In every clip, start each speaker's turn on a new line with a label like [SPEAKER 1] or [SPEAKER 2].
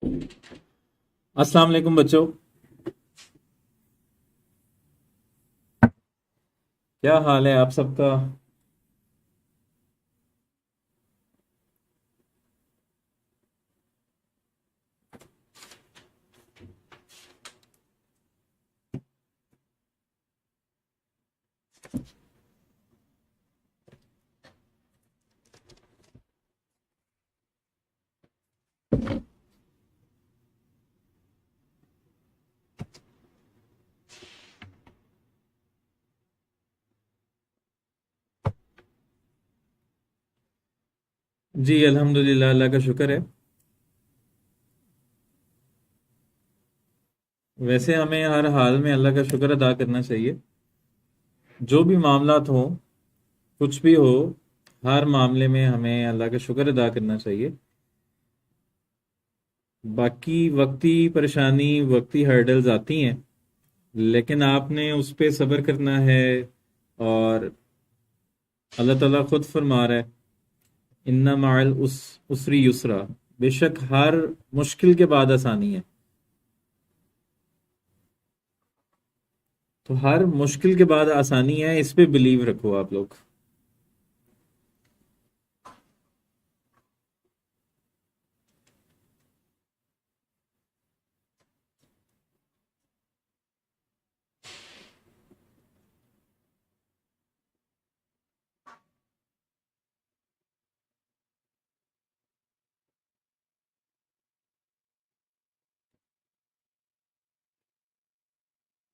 [SPEAKER 1] अस्सलाम वालेकुम बच्चों। क्या हाल है आप सबका? जी अल्हम्दुलिल्लाह, अल्लाह का शुक्र है। वैसे हमें हर हाल में अल्लाह का शुक्र अदा करना चाहिए। जो भी मामलात हो, कुछ भी हो, हर मामले में हमें अल्लाह का शुक्र अदा करना चाहिए। बाकी वक्ती परेशानी, वक्ती हर्डल्स आती हैं, लेकिन आपने उस पे सब्र करना है। और अल्लाह ताला खुद फरमा रहा है, इन्ना माअल उसरी युसरा। बेशक हर मुश्किल के बाद आसानी है। तो हर मुश्किल के बाद आसानी है, इस पे बिलीव रखो आप लोग।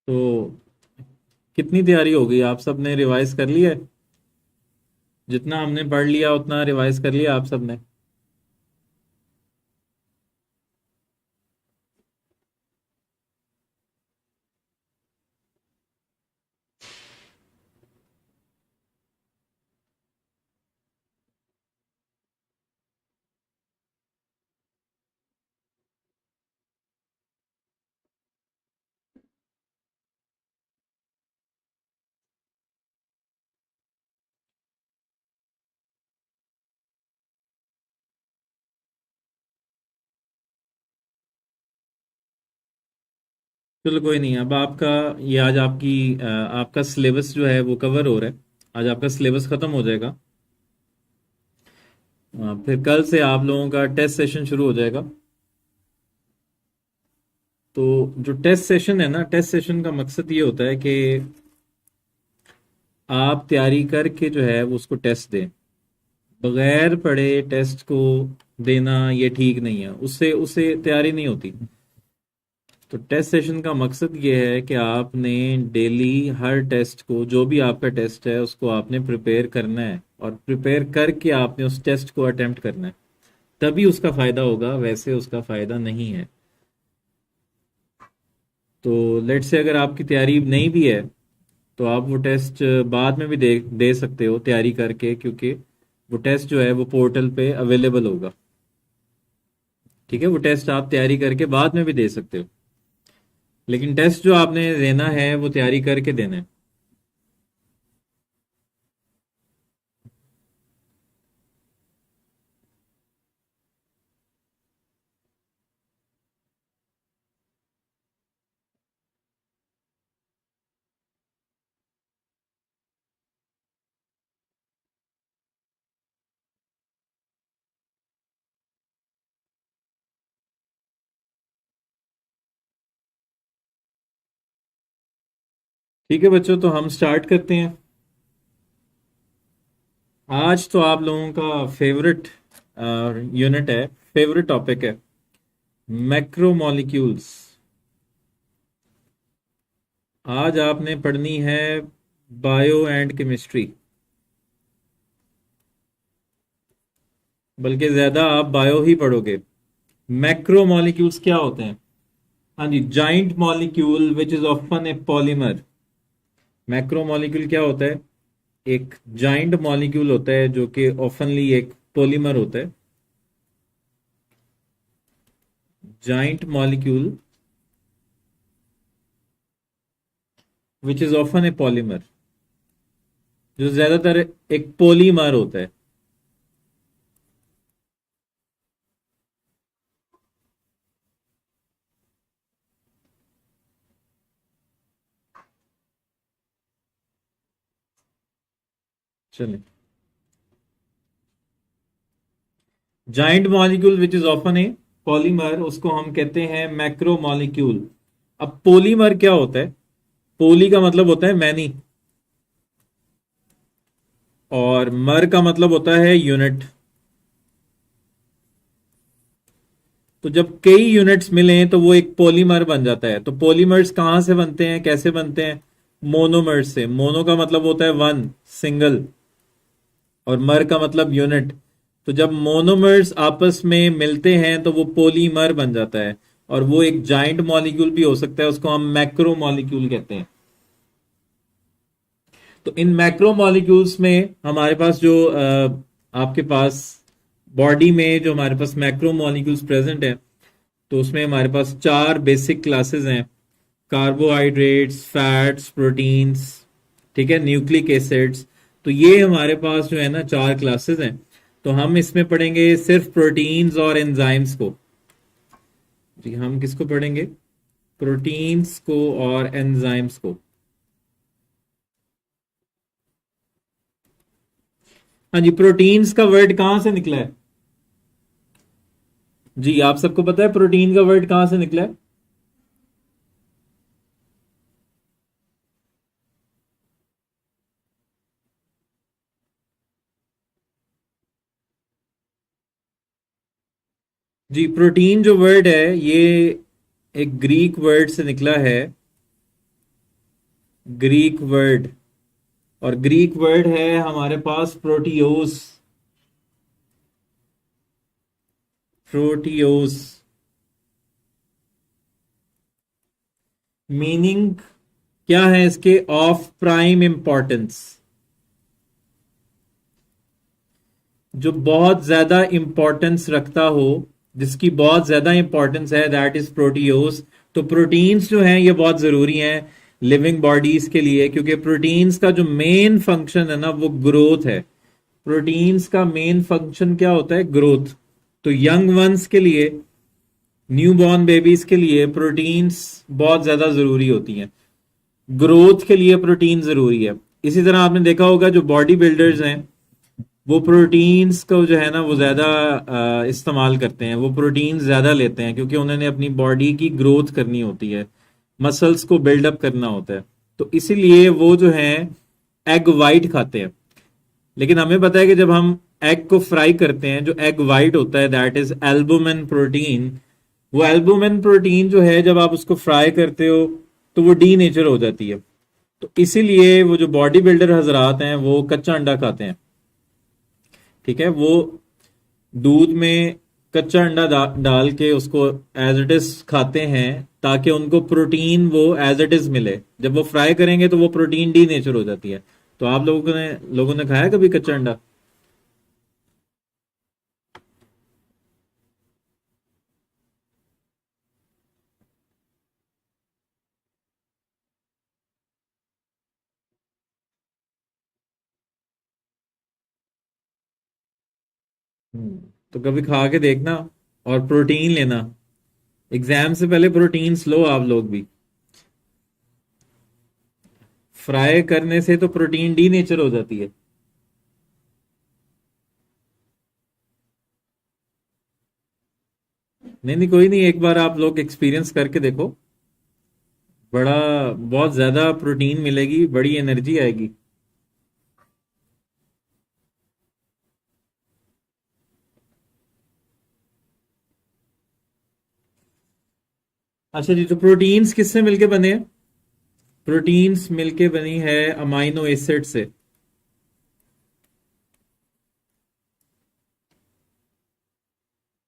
[SPEAKER 1] तो कितनी तैयारी हो गई? आप सब ने रिवाइज कर लिया है? जितना हमने पढ़ लिया उतना रिवाइज कर लिया आप सब ने? चलो कोई नहीं। अब आपका ये आज आपका सिलेबस जो है वो कवर हो रहा है। आज आपका सिलेबस खत्म हो जाएगा। फिर कल से आप लोगों का टेस्ट सेशन शुरू हो जाएगा। तो जो टेस्ट सेशन है ना, टेस्ट सेशन का मकसद ये होता है कि आप तैयारी करके जो है वो उसको टेस्ट दें। बगैर पढ़े टेस्ट को देना ये ठीक नहीं है, उससे उससे तैयारी नहीं होती। तो टेस्ट सेशन का मकसद ये है कि आपने डेली हर टेस्ट को, जो भी आपका टेस्ट है उसको आपने प्रिपेयर करना है, और प्रिपेयर करके आपने उस टेस्ट को अटेम्प्ट करना है। तभी उसका फायदा होगा, वैसे उसका फायदा नहीं है। तो लेट से अगर आपकी तैयारी नहीं भी है तो आप वो टेस्ट बाद में भी दे सकते हो तैयारी करके, क्योंकि वो टेस्ट जो है वो पोर्टल पे अवेलेबल होगा। ठीक है, वो टेस्ट आप तैयारी करके बाद में भी दे सकते हो, लेकिन टेस्ट जो आपने देना है वो तैयारी करके देना है। ठीक है बच्चों, तो हम स्टार्ट करते हैं। आज तो आप लोगों का फेवरेट यूनिट है, फेवरेट टॉपिक है, मैक्रोमोलिक्यूल्स। आज आपने पढ़नी है बायो एंड केमिस्ट्री। बल्कि ज्यादा आप बायो ही पढ़ोगे। मैक्रोमोलिक्यूल्स क्या होते हैं? हाँ जी, giant molecule which is often a polymer. Macromolecule क्या होता है? एक जाइंट मॉलिक्यूल होता है जो कि ऑफनली एक पॉलीमर होता है। Giant molecule which is often a polymer, जो ज्यादातर एक पॉलीमर होता है। चलिए, giant molecule which is often a polymer, उसको हम कहते हैं मैक्रोमॉलिक्यूल। अब पॉलीमर क्या होता है? पोली का मतलब होता है मैनी, और मर का मतलब होता है यूनिट। तो जब कई यूनिट्स मिले तो वो एक पॉलीमर बन जाता है। तो पॉलीमर्स कहां से बनते हैं, कैसे बनते हैं? मोनोमर्स से। मोनो का मतलब होता है वन, सिंगल, और मर का मतलब यूनिट। तो जब मोनोमर्स आपस में मिलते हैं तो वो पॉलीमर बन जाता है, और वो एक जाइंट मॉलिक्यूल भी हो सकता है, उसको हम मैक्रो मॉलिक्यूल कहते हैं। तो इन मैक्रो मॉलिक्यूल्स में हमारे पास जो आपके पास बॉडी में जो हमारे पास मैक्रो मॉलिक्यूल्स प्रेजेंट है, तो उसमें हमारे पास चार बेसिक क्लासेस हैं: कार्बोहाइड्रेट्स, फैट्स, प्रोटीन्स, ठीक है, न्यूक्लिक एसिड्स। तो ये हमारे पास जो है ना चार क्लासेस हैं। तो हम इसमें पढ़ेंगे सिर्फ प्रोटीन्स और एंजाइम्स को। जी, हम किसको पढ़ेंगे? प्रोटीन्स को और एंजाइम्स को। हाँ जी, प्रोटीन्स का वर्ड कहां से निकला है? जी, आप सबको पता है प्रोटीन का वर्ड कहां से निकला है? जी, प्रोटीन जो वर्ड है ये एक ग्रीक वर्ड से निकला है। ग्रीक वर्ड, और ग्रीक वर्ड है हमारे पास प्रोटियोस। प्रोटियोस मीनिंग क्या है इसके? Of prime importance. जो बहुत ज्यादा इंपॉर्टेंस रखता हो, जिसकी बहुत ज्यादा इंपॉर्टेंस है, दैट इज प्रोटियोस। तो प्रोटीन्स जो हैं ये बहुत जरूरी हैं लिविंग बॉडीज के लिए, क्योंकि प्रोटीन्स का जो मेन फंक्शन है ना वो ग्रोथ है। प्रोटीन्स का मेन फंक्शन क्या होता है? ग्रोथ। तो यंग वंस के लिए, न्यू बॉर्न बेबीज के लिए प्रोटीन्स बहुत ज्यादा जरूरी होती हैं। ग्रोथ के लिए प्रोटीन जरूरी है। इसी तरह आपने देखा होगा जो बॉडी बिल्डर्स हैं वो प्रोटीन्स को जो है ना वो ज्यादा इस्तेमाल करते हैं, वो प्रोटीन्स ज्यादा लेते हैं, क्योंकि उन्होंने अपनी बॉडी की ग्रोथ करनी होती है, मसल्स को बिल्डअप करना होता है। तो इसीलिए वो जो है एग वाइट खाते हैं। लेकिन हमें पता है कि जब हम एग को फ्राई करते हैं, जो एग वाइट होता है दैट इज एल्बुमिन प्रोटीन। वो एल्बुमिन प्रोटीन जो है जब आप उसको फ्राई करते हो तो वो डी नेचर हो जाती है। तो इसीलिए वो जो बॉडी बिल्डर हजरात हैं वो कच्चा अंडा खाते हैं। ठीक है, वो दूध में कच्चा अंडा डाल के उसको एज इट इज खाते हैं, ताकि उनको प्रोटीन वो एज इट इज मिले। जब वो फ्राई करेंगे तो वो प्रोटीन डी नेचर हो जाती है। तो आप लोगों ने खाया कभी कच्चा अंडा? तो कभी खा के देखना, और प्रोटीन लेना। एग्जाम से पहले प्रोटीन्स लो आप लोग भी। फ्राई करने से तो प्रोटीन डी नेचर हो जाती है। नहीं नहीं, कोई नहीं, एक बार आप लोग एक्सपीरियंस करके देखो। बड़ा बहुत ज्यादा प्रोटीन मिलेगी, बड़ी एनर्जी आएगी। अच्छा जी, तो प्रोटीन्स किससे मिलके बने हैं? प्रोटीन्स मिलके बनी है अमाइनो एसिड से।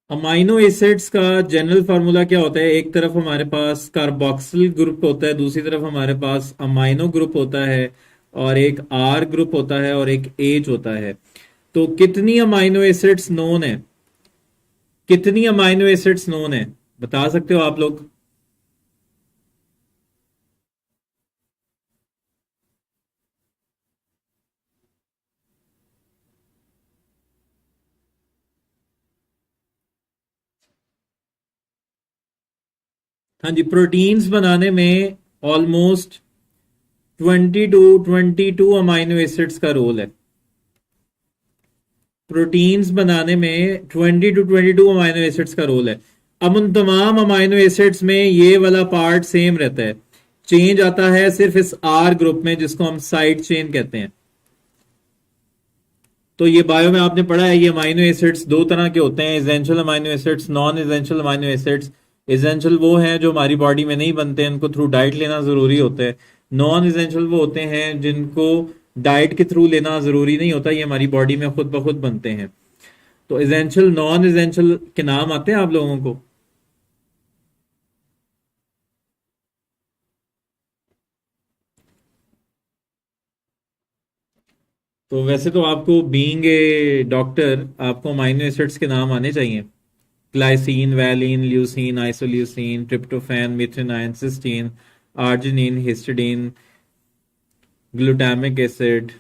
[SPEAKER 1] अमाइनो एसिड्स का जनरल फार्मूला क्या होता है? एक तरफ हमारे पास कार्बोक्सिल ग्रुप होता है, दूसरी तरफ हमारे पास अमाइनो ग्रुप होता है, और एक आर ग्रुप होता है, और एक एच होता है। तो कितनी अमाइनो एसिड्स नोन है? कितनी अमाइनो एसिड्स नोन है, बता सकते हो आप लोग? हाँ जी, प्रोटीन्स बनाने में ऑलमोस्ट 22 अमाइनो एसिड्स का रोल है। प्रोटीन्स बनाने में 20 to 22 अमाइनो एसिड्स का रोल है। अब उन तमाम अमाइनो एसिड्स में ये वाला पार्ट सेम रहता है, चेंज आता है सिर्फ इस आर ग्रुप में जिसको हम साइड चेन कहते हैं। तो ये बायो में आपने पढ़ा है, ये अमाइनो एसिड्स दो तरह के होते हैं, essential amino acids, non essential amino acids. Essential वो हैं जो हमारी बॉडी में नहीं बनते हैं, उनको थ्रू डाइट लेना जरूरी होता है। नॉन एसेंशियल वो होते हैं जिनको डाइट के थ्रू लेना जरूरी नहीं होता, ये हमारी बॉडी में खुद ब खुद बनते हैं। तो एसेंशियल नॉन एसेंशियल के नाम आते हैं आप लोगों को? तो वैसे तो आपको बीइंग ए डॉक्टर आपको अमाइनो एसिड्स के नाम आने चाहिए। Glycine, valine, leucine, isoleucine, tryptophan, methionine, cysteine, arginine, histidine, glutamic acid,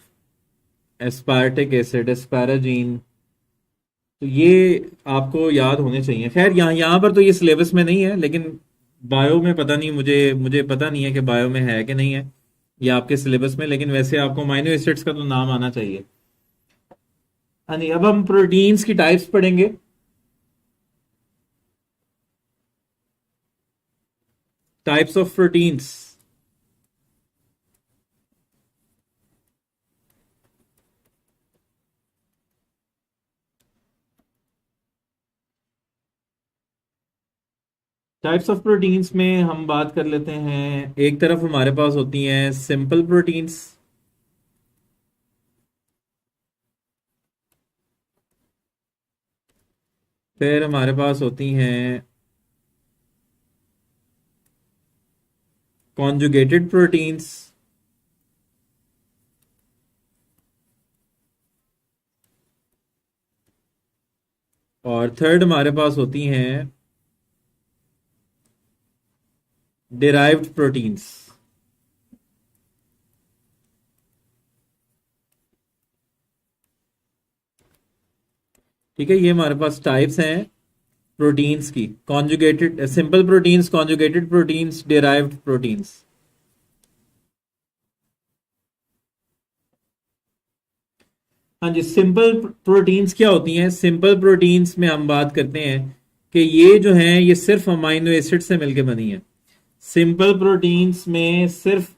[SPEAKER 1] aspartic acid, asparagine. तो ये आपको याद होने चाहिए। खैर यहाँ पर तो ये सिलेबस में नहीं है, लेकिन बायो में पता नहीं, मुझे पता नहीं है कि बायो में है कि नहीं है ये आपके सिलेबस में, लेकिन वैसे आपको अमाइनो एसिड्स का तो नाम आना चाहिए। हाँ जी, अब हम प्रोटीन्स की टाइप्स पढ़ेंगे। Types of proteins. Types of proteins में हम बात कर लेते हैं। एक तरफ हमारे पास होती हैं सिंपल प्रोटीन्स, फिर हमारे पास होती हैं कॉन्जुगेटेड प्रोटीन्स, और थर्ड हमारे पास होती हैं डिराइव्ड प्रोटीन्स। ठीक है, ये हमारे पास टाइप्स हैं प्रोटीन्स की। Conjugated, simple proteins, conjugated proteins, derived proteins. हाँ जी, सिंपल प्रोटीन्स क्या होती हैं? सिंपल प्रोटीन्स में हम बात करते हैं कि ये जो हैं ये सिर्फ अमाइनो एसिड से मिलकर बनी है। सिंपल प्रोटीन्स में सिर्फ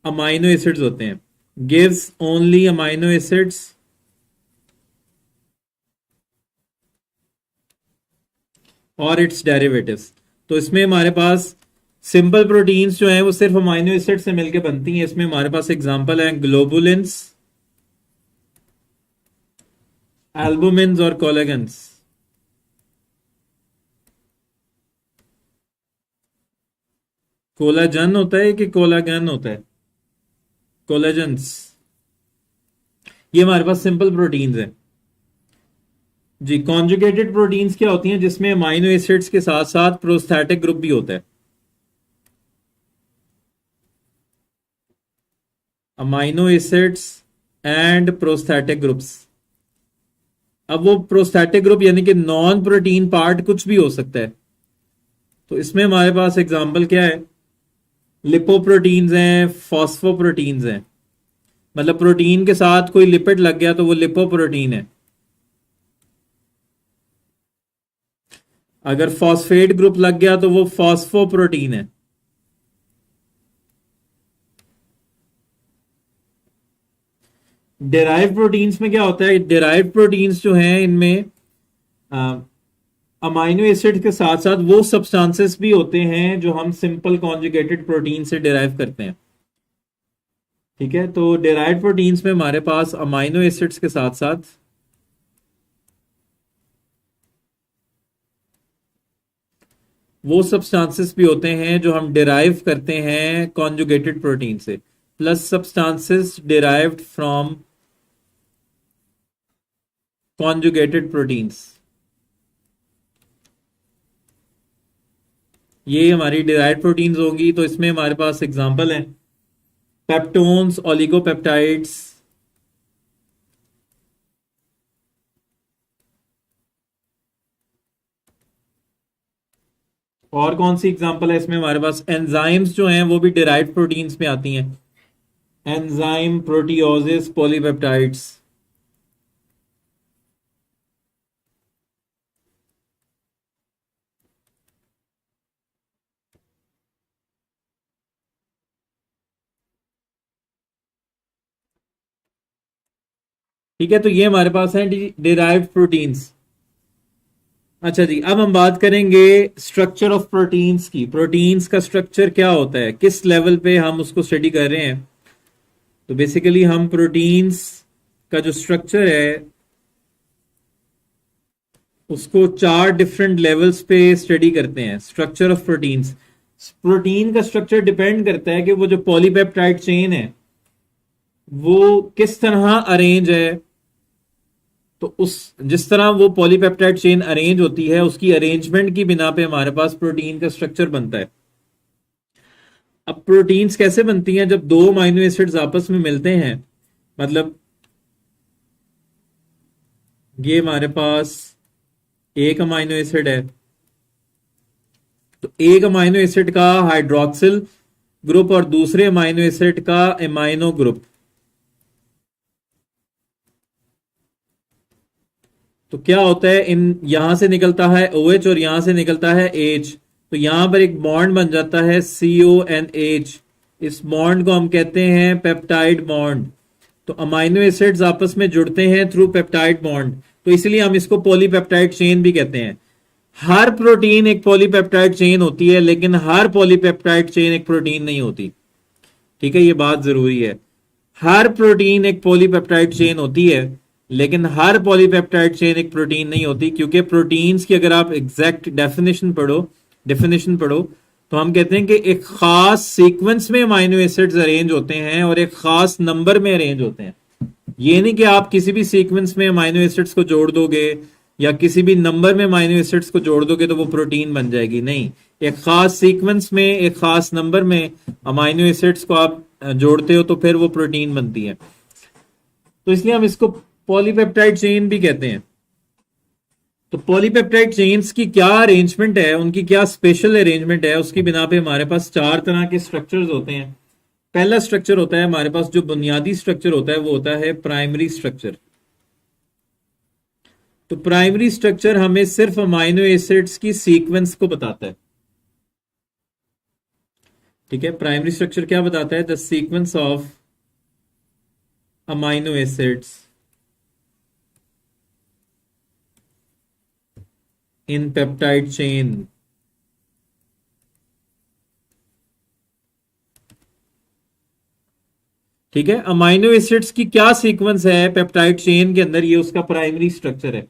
[SPEAKER 1] अमाइनो एसिड्स होते हैं, गिव्स ओनली अमाइनो एसिड्स और इट्स डेरिवेटिव्स। तो इसमें हमारे पास सिंपल प्रोटीन्स जो हैं वो सिर्फ अमाइनो एसिड से मिलकर बनती हैं। इसमें हमारे पास एग्जांपल है ग्लोबुलिन्स, एल्बुमिन्स और कोलेगन्स। कोलाजन होता है कि कोलागन होता है? कोलेजन्स। ये हमारे पास सिंपल प्रोटीन्स हैं जी। कॉन्जुगेटेड प्रोटीन्स क्या होती हैं? जिसमें अमाइनो एसिड्स के साथ साथ प्रोस्थेटिक ग्रुप भी होता है। Amino acids and prosthetic groups. अब वो प्रोस्थेटिक ग्रुप यानी कि नॉन प्रोटीन पार्ट कुछ भी हो सकता है। तो इसमें हमारे पास एग्जांपल क्या है? लिपोप्रोटीन्स हैं, फॉस्फोप्रोटीन्स हैं। मतलब प्रोटीन के साथ कोई लिपिड लग गया तो वो लिपोप्रोटीन है। अगर फॉस्फेट ग्रुप लग गया तो वो फॉस्फोप्रोटीन है। डेराइव प्रोटीन्स में क्या होता है? डेराइव प्रोटीन्स जो हैं इनमें अमाइनो एसिड के साथ साथ वो सब्सटेंसेस भी होते हैं जो हम सिंपल कॉन्जुगेटेड प्रोटीन से डेराइव करते हैं। ठीक है, तो डेराइव्ड प्रोटीन्स में हमारे पास अमाइनो एसिड्स के साथ साथ वो सब्सटेंसेस भी होते हैं जो हम डिराइव करते हैं कॉन्जुगेटेड प्रोटीन से, plus substances derived from conjugated proteins. ये हमारी डिराइव्ड प्रोटीन्स होंगी। तो इसमें हमारे पास एग्जांपल हैं पेप्टोन्स, ओलिगोपेप्टाइड्स, और कौन सी एग्जांपल है इसमें? हमारे पास एंजाइम्स जो हैं वो भी डिराइव्ड प्रोटीन्स में आती हैं। Enzyme, proteases, polypeptides. ठीक है, तो ये हमारे पास है डिराइव्ड प्रोटीन्स। अच्छा जी, अब हम बात करेंगे स्ट्रक्चर ऑफ प्रोटीन्स की। प्रोटीन्स का स्ट्रक्चर क्या होता है, किस लेवल पे हम उसको स्टडी कर रहे हैं। तो बेसिकली हम प्रोटीन्स का जो स्ट्रक्चर है उसको 4 डिफरेंट लेवल्स पे स्टडी करते हैं। स्ट्रक्चर ऑफ प्रोटीन्स, प्रोटीन का स्ट्रक्चर डिपेंड करता है कि वो जो पॉलीपेप्टाइड चेन है वो किस तरह अरेंज है। तो उस जिस तरह वो पॉलीपेप्टाइड चेन अरेंज होती है उसकी अरेंजमेंट की बिना पे हमारे पास प्रोटीन का स्ट्रक्चर बनता है। अब प्रोटीन्स कैसे बनती हैं, जब 2 अमीनो एसिड्स आपस में मिलते हैं, मतलब ये हमारे पास एक अमीनो एसिड है, तो एक अमीनो एसिड का हाइड्रोक्सिल ग्रुप और दूसरे अमीनो एसिड का एमाइनो ग्रुप, तो क्या होता है, इन यहां से निकलता है OH और यहां से निकलता है H, तो यहां पर एक बॉन्ड बन जाता है CONH। इस बॉन्ड को हम कहते हैं पेप्टाइड बॉन्ड। तो अमीनो एसिड्स आपस में जुड़ते हैं थ्रू पेप्टाइड बॉन्ड, तो इसलिए हम इसको पॉलीपेप्टाइड चेन भी कहते हैं। हर प्रोटीन एक पॉलीपेप्टाइड चेन होती है, लेकिन हर पॉलीपेप्टाइड चेन एक प्रोटीन नहीं होती। ठीक है, ये बात जरूरी है। हर प्रोटीन एक पॉलीपेप्टाइड चेन होती है, लेकिन हर पॉलीपेप्टाइड चेन एक प्रोटीन नहीं होती, क्योंकि प्रोटीन्स की अगर आप एग्जैक्ट डेफिनेशन पढ़ो तो हम कहते हैं कि एक खास सीक्वेंस में अमीनो एसिड्स अरेंज होते हैं और एक खास नंबर में अरेंज होते हैं। ये नहीं कि आप किसी भी सीक्वेंस में अमीनो एसिड्स को जोड़ दोगे या किसी भी नंबर में अमीनो एसिड्स को जोड़ दोगे तो वो प्रोटीन बन जाएगी, नहीं। एक खास सीक्वेंस में एक खास नंबर में अमीनो एसिड्स को आप जोड़ते हो तो फिर वो प्रोटीन बनती है। तो इसलिए हम इसको पॉलीपेप्टाइड चेन भी कहते हैं। तो पॉलीपेप्टाइड चेन्स की क्या अरेंजमेंट है, उनकी क्या स्पेशल अरेंजमेंट है, उसकी बिना पे हमारे पास 4 तरह के स्ट्रक्चर्स होते हैं। पहला स्ट्रक्चर होता है हमारे पास, जो बुनियादी स्ट्रक्चर होता है वो होता है प्राइमरी स्ट्रक्चर। तो प्राइमरी स्ट्रक्चर हमें सिर्फ अमीनो एसिड्स की सीक्वेंस को बताता है। ठीक है, प्राइमरी स्ट्रक्चर क्या बताता है, the sequence of amino acids in peptide chain. ठीक है, अमीनो एसिड्स की क्या सीक्वेंस है पेप्टाइड चेन के अंदर, ये उसका प्राइमरी स्ट्रक्चर है।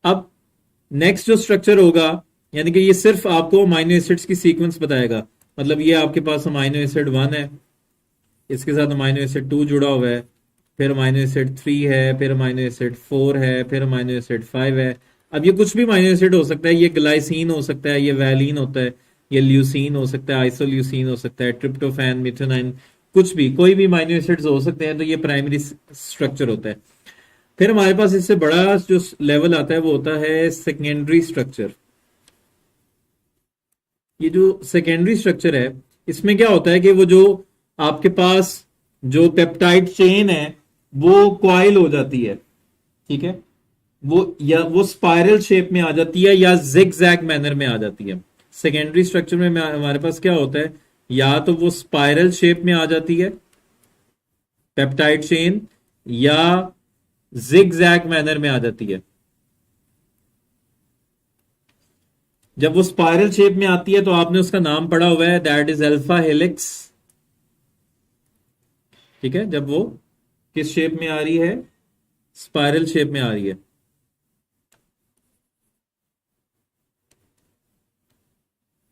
[SPEAKER 1] अब नेक्स्ट जो स्ट्रक्चर होगा, यानी कि ये सिर्फ आपको अमीनो एसिड्स की सीक्वेंस बताएगा। मतलब ये आपके पास अमीनो एसिड 1 है, इसके साथ अमीनो एसिड 2 जुड़ा हुआ है, फिर अमीनो एसिड 3 है, फिर अमीनो एसिड 4 है, फिर अमीनो एसिड 5 है। अब ये कुछ भी अमीनो एसिड हो सकता है, ये ग्लाइसिन हो सकता है, ये वैलिन होता है, ये ल्यूसीन हो सकता है, आइसोल्यूसीन हो सकता है, ट्रिप्टोफैन, मिथेनाइन, कुछ भी, कोई भी अमीनो एसिड्स हो सकते हैं। तो ये प्राइमरी स्ट्रक्चर होता है। फिर हमारे पास इससे बड़ा जो लेवल आता है वो होता है सेकेंडरी स्ट्रक्चर। ये जो सेकेंडरी स्ट्रक्चर है इसमें क्या होता है कि वो जो आपके पास जो पेप्टाइड चेन है वो क्वाइल हो जाती है। ठीक है, वो स्पाइरल शेप में आ जाती है या जिग जैग मैनर में आ जाती है। सेकेंडरी स्ट्रक्चर में हमारे पास क्या होता है, या तो वो स्पाइरल शेप में आ जाती है पेप्टाइड चेन, या जिग जैग मैनर में आ जाती है। जब वो स्पाइरल शेप में आती है तो आपने उसका नाम पढ़ा हुआ है, दैट इज अल्फा हेलिक्स। ठीक है, जब वो किस शेप में आ रही है, स्पाइरल शेप में आ रही है।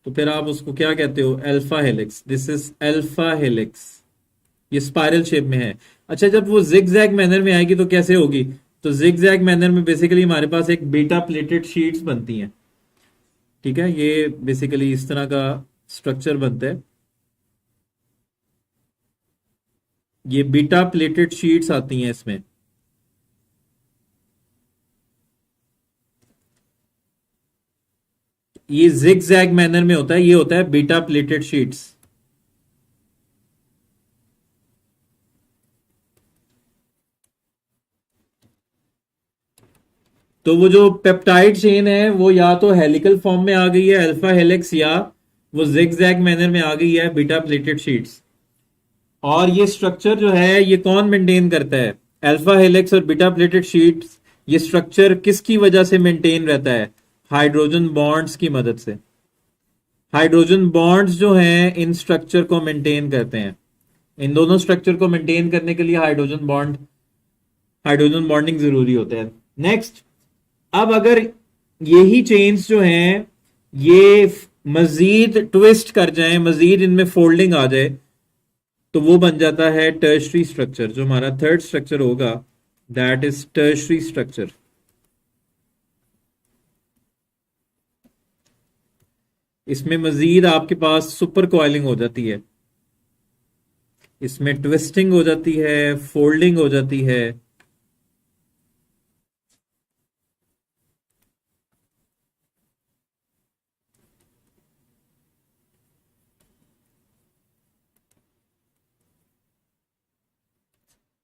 [SPEAKER 1] तो फिर आप उसको क्या कहते हो, alpha helix. This is alpha helix, ये स्पाइरल शेप में है। अच्छा, जब वो जिग जैग मैनर में आएगी तो कैसे होगी, तो जिग जैग मैनर में बेसिकली हमारे पास एक बीटा प्लेटेड शीट्स बनती हैं। ठीक है, ये बेसिकली इस तरह का स्ट्रक्चर बनता है, ये बीटा प्लेटेड शीट्स आती हैं इसमें। ये जिग जैग मैनर में होता है, ये होता है बीटा प्लेटेड शीट्स। तो वो जो पेप्टाइड चेन है वो या तो हेलिकल फॉर्म में आ गई है अल्फा हेलिक्स, या वो जिग जैग मैनर में आ गई है बीटा प्लेटेड शीट्स। और ये स्ट्रक्चर जो है ये कौन मेंटेन करता है? अल्फा हेलिक्स और बीटा प्लेटेड शीट्स, ये स्ट्रक्चर किसकी वजह से मेंटेन रहता है? हाइड्रोजन बॉन्ड्स की मदद से। हाइड्रोजन बॉन्ड्स जो हैं इन स्ट्रक्चर को मेंटेन करते हैं। इन दोनों स्ट्रक्चर को मेंटेन करने के लिए हाइड्रोजन बॉन्डिंग जरूरी होता है। नेक्स्ट, अब अगर यही चेन्स जो हैं ये मजीद ट्विस्ट कर जाएं, मजीद इनमें फोल्डिंग आ जाए, तो वो बन जाता है टर्शरी स्ट्रक्चर। जो हमारा थर्ड स्ट्रक्चर होगा दैट इज टर्शरी स्ट्रक्चर। इसमें मजीद आपके पास सुपर कॉइलिंग हो जाती है, इसमें ट्विस्टिंग हो जाती है, फोल्डिंग हो जाती है।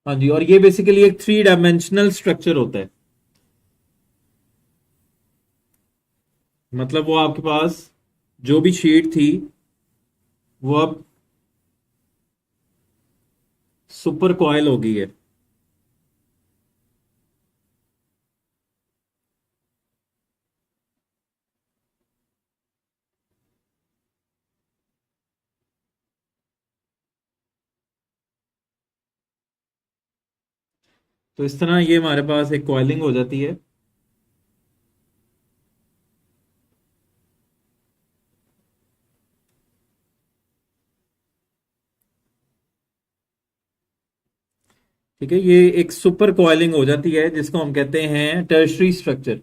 [SPEAKER 1] हाँ जी, और ये बेसिकली एक 3 डायमेंशनल स्ट्रक्चर होता है। मतलब वो आपके पास जो भी शीट थी वो अब सुपर कॉइल हो गई है। तो इस तरह ये हमारे पास एक कॉइलिंग हो जाती है। ठीक है, ये एक सुपर कॉइलिंग हो जाती है जिसको हम कहते हैं टर्शरी स्ट्रक्चर।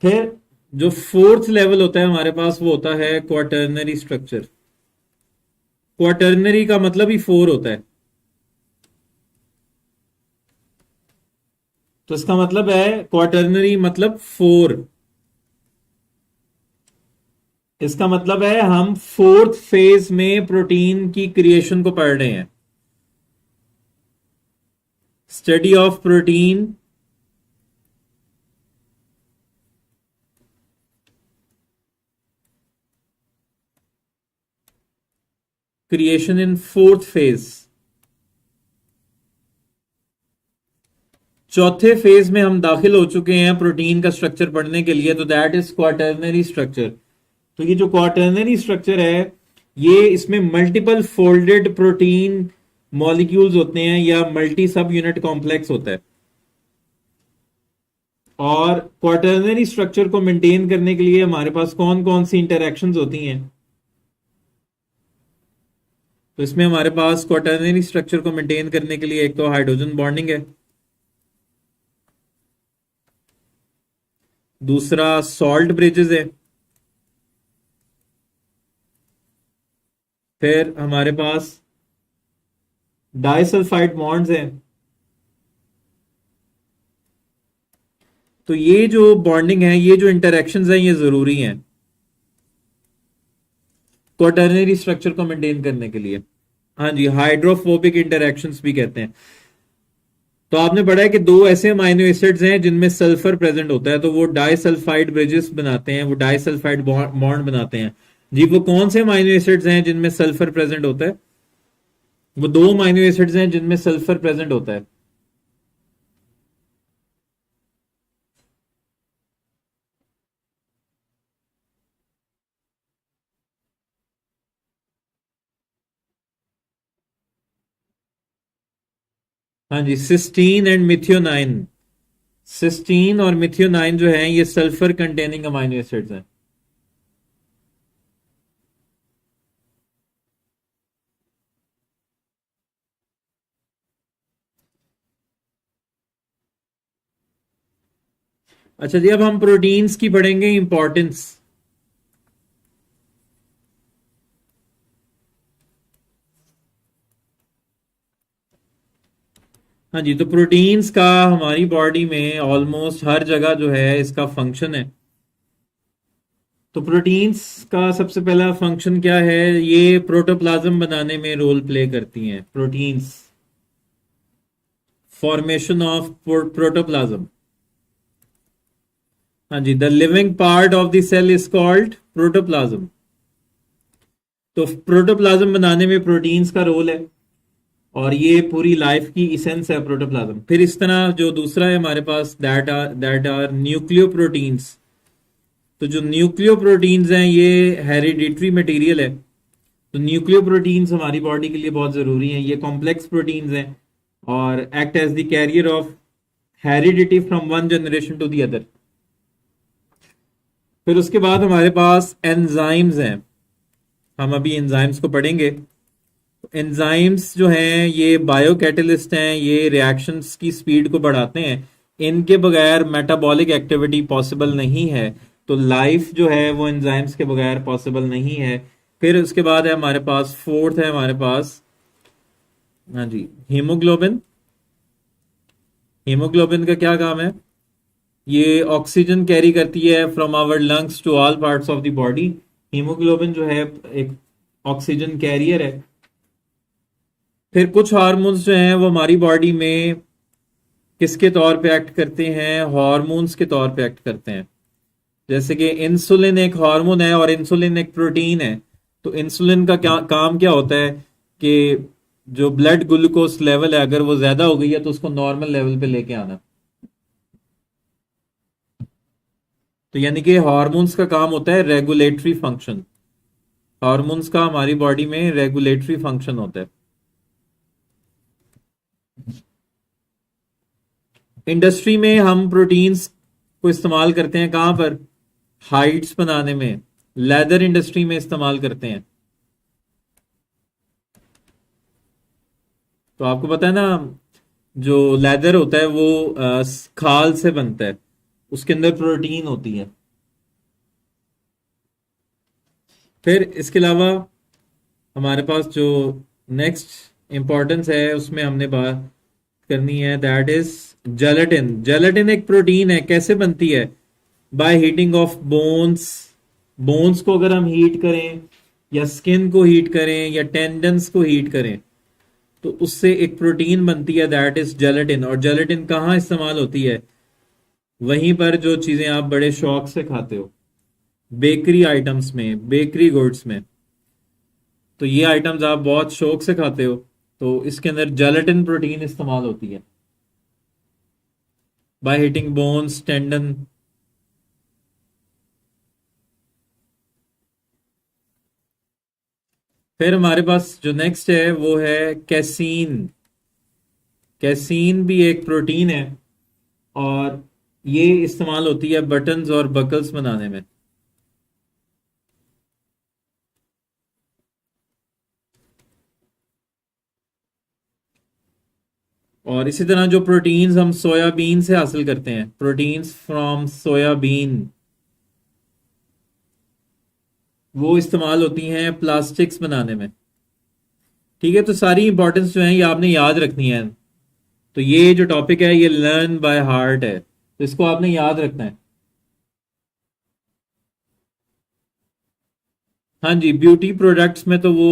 [SPEAKER 1] फिर जो फोर्थ लेवल होता है हमारे पास वो होता है क्वाटर्नरी स्ट्रक्चर। क्वाटर्नरी का मतलब ही 4 होता है। तो इसका मतलब है क्वाटर्नरी मतलब 4। इसका मतलब है हम फोर्थ फेज में प्रोटीन की क्रिएशन को पढ़ रहे हैं। Study of protein creation in fourth phase. चौथे फेज में हम दाखिल हो चुके हैं प्रोटीन का स्ट्रक्चर पढ़ने के लिए, तो दैट इज क्वाटर्नरी स्ट्रक्चर। तो ये जो क्वाटर्नरी स्ट्रक्चर है ये इसमें मल्टीपल फोल्डेड प्रोटीन मॉलिक्यूल्स होते हैं या मल्टी सब यूनिट कॉम्प्लेक्स होता है। और क्वाटर्नरी स्ट्रक्चर को मेंटेन करने के लिए हमारे पास कौन कौन सी इंटरैक्शंस होती हैं? तो इसमें हमारे पास क्वाटर्नरी स्ट्रक्चर को मेंटेन करने के लिए एक तो हाइड्रोजन बॉन्डिंग है, दूसरा सॉल्ट ब्रिजेस है, फिर हमारे पास डाइसल्फाइड बॉन्ड्स हैं। तो ये जो बॉन्डिंग है, ये जो इंटरैक्शंस हैं, ये जरूरी हैं क्वाटर्नरी स्ट्रक्चर को मेंटेन करने के लिए। हाँ जी, हाइड्रोफोबिक इंटरैक्शंस भी कहते हैं। तो आपने पढ़ा है कि 2 ऐसे अमाइनो एसिड्स हैं जिनमें सल्फर प्रेजेंट होता है, तो वो डाइसल्फाइड ब्रिजेस बनाते हैं, वो डाइसल्फाइड बॉन्ड बनाते हैं। जी, वो कौन से अमाइनो एसिड्स हैं जिनमें सल्फर प्रेजेंट होता है? वो 2 अमाइनो एसिड्स हैं जिनमें सल्फर प्रेजेंट होता है। हाँ जी, सिस्टीन एंड मिथियोनाइन। सिस्टीन और मिथियोनाइन जो है ये सल्फर कंटेनिंग अमाइनो एसिड्स हैं। अच्छा जी, अब हम प्रोटीन्स की पढ़ेंगे इंपॉर्टेंस। हाँ जी, तो प्रोटीन्स का हमारी बॉडी में ऑलमोस्ट हर जगह जो है इसका फंक्शन है। तो प्रोटीन्स का सबसे पहला फंक्शन क्या है? ये प्रोटोप्लाज्म बनाने में रोल प्ले करती हैं प्रोटीन्स। Formation of protoplasm. हाँ जी, the living part of the cell is called protoplasm. तो प्रोटोप्लाज्म बनाने में प्रोटीन्स का रोल है, और ये पूरी लाइफ की इसेंस है प्रोटोप्लाज्म। फिर इस तरह जो दूसरा है हमारे पास, दैट आर न्यूक्लियो प्रोटीन्स। तो जो न्यूक्लियो प्रोटीन्स हैं ये हेरिडिटरी मटेरियल है। तो न्यूक्लियो प्रोटीन्स हमारी बॉडी के लिए बहुत जरूरी हैं। ये कॉम्प्लेक्स प्रोटीन्स हैं और act as the carrier of heredity from one generation to the other. फिर उसके बाद हमारे पास एंजाइम्स हैं। हम अभी एंजाइम्स को पढ़ेंगे। एंजाइम्स जो हैं ये बायो कैटलिस्ट हैं, ये रिएक्शंस की स्पीड को बढ़ाते हैं। इनके बगैर मेटाबॉलिक एक्टिविटी पॉसिबल नहीं है। तो लाइफ जो है वो एंजाइम्स के बगैर पॉसिबल नहीं है। फिर उसके बाद है हमारे पास, फोर्थ है हमारे पास, हाँ जी, हीमोग्लोबिन। हीमोग्लोबिन का क्या काम है? ये ऑक्सीजन कैरी करती है from our lungs to all parts of the body. Haemoglobin जो है एक ऑक्सीजन कैरियर है। फिर कुछ हार्मोन्स जो हैं वो हमारी बॉडी में किसके तौर पे एक्ट करते हैं? हार्मोन्स के तौर पे एक्ट करते हैं। जैसे कि इंसुलिन एक हार्मोन है और इंसुलिन एक प्रोटीन है। तो इंसुलिन का क्या काम, क्या होता है कि जो ब्लड ग्लूकोज लेवल है अगर वो ज्यादा हो गई है तो उसको नॉर्मल लेवल पे लेके आना। तो यानी कि हार्मोन्स का काम होता है रेगुलेटरी फंक्शन। हार्मोन्स का हमारी बॉडी में रेगुलेटरी फंक्शन होता है। इंडस्ट्री में हम प्रोटीन्स को इस्तेमाल करते हैं कहां पर? हाइट्स बनाने में, लेदर इंडस्ट्री में इस्तेमाल करते हैं। तो आपको पता है ना, जो लेदर होता है वो खाल से बनता है, उसके अंदर प्रोटीन होती है। फिर इसके अलावा हमारे पास जो नेक्स्ट इंपॉर्टेंस है उसमें हमने बात करनी है, दैट इज जेलेटिन। जेलेटिन एक प्रोटीन है, कैसे बनती है? By heating of bones. Bones को अगर हम हीट करें या स्किन को हीट करें या टेंडन्स को हीट करें तो उससे एक प्रोटीन बनती है, दैट इज जेलेटिन। और जेलेटिन कहाँ इस्तेमाल होती है? वहीं पर जो चीजें आप बड़े शौक से खाते हो, बेकरी आइटम्स में, बेकरी गुड्स में। तो ये आइटम्स आप बहुत शौक से खाते हो, तो इसके अंदर जेलेटिन प्रोटीन इस्तेमाल होती है बाय हीटिंग बोन्स, टेंडन। फिर हमारे पास जो नेक्स्ट है वो है कैसीन। कैसीन भी एक प्रोटीन है और ये इस्तेमाल होती है बटन्स और बकल्स बनाने में। और इसी तरह जो प्रोटीन्स हम सोयाबीन से हासिल करते हैं, प्रोटीन्स फ्रॉम सोयाबीन, वो इस्तेमाल होती हैं प्लास्टिक्स बनाने में। ठीक है, तो सारी इंपॉर्टेंस जो है ये आपने याद रखनी है। तो ये जो टॉपिक है ये लर्न बाय हार्ट है, तो इसको आपने याद रखना है। हाँ जी, ब्यूटी प्रोडक्ट्स में तो वो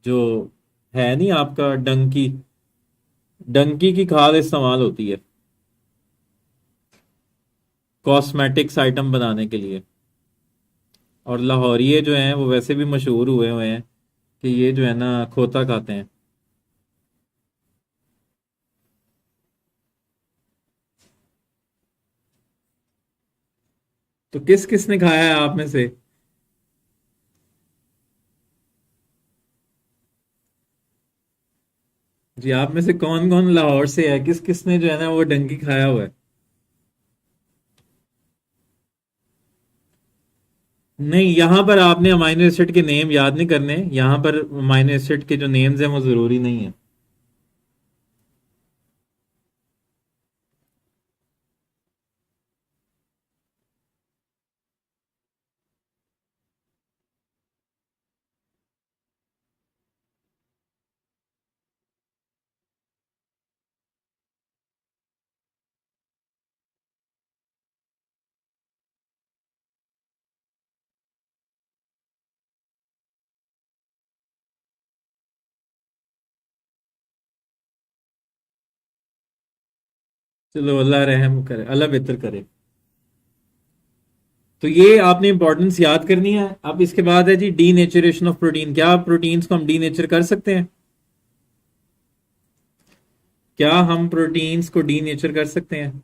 [SPEAKER 1] जो है नहीं आपका डंकी, डंकी की खाद इस्तेमाल होती है कॉस्मेटिक्स आइटम बनाने के लिए। और लाहौरिये जो हैं वो वैसे भी मशहूर हुए हुए हैं कि ये जो है ना खोता खाते हैं। तो किस किस ने खाया है आप में से? जी, आप में से कौन कौन लाहौर से है? किस किस ने जो है ना वो डंकी खाया हुआ है? नहीं, यहां पर आपने अमाइनो एसिड के नेम याद नहीं करने। यहां पर अमाइनो एसिड के जो नेम्स हैं वो जरूरी नहीं है। चलो, अल्लाह रहम करे, अल्लाह बेहतर करे। तो ये आपने इंपॉर्टेंस याद करनी है। अब इसके बाद है जी डीनेचरेशन ऑफ प्रोटीन। क्या प्रोटीन्स को हम डीनेचर कर सकते हैं? क्या हम प्रोटीन्स को डीनेचर कर सकते हैं?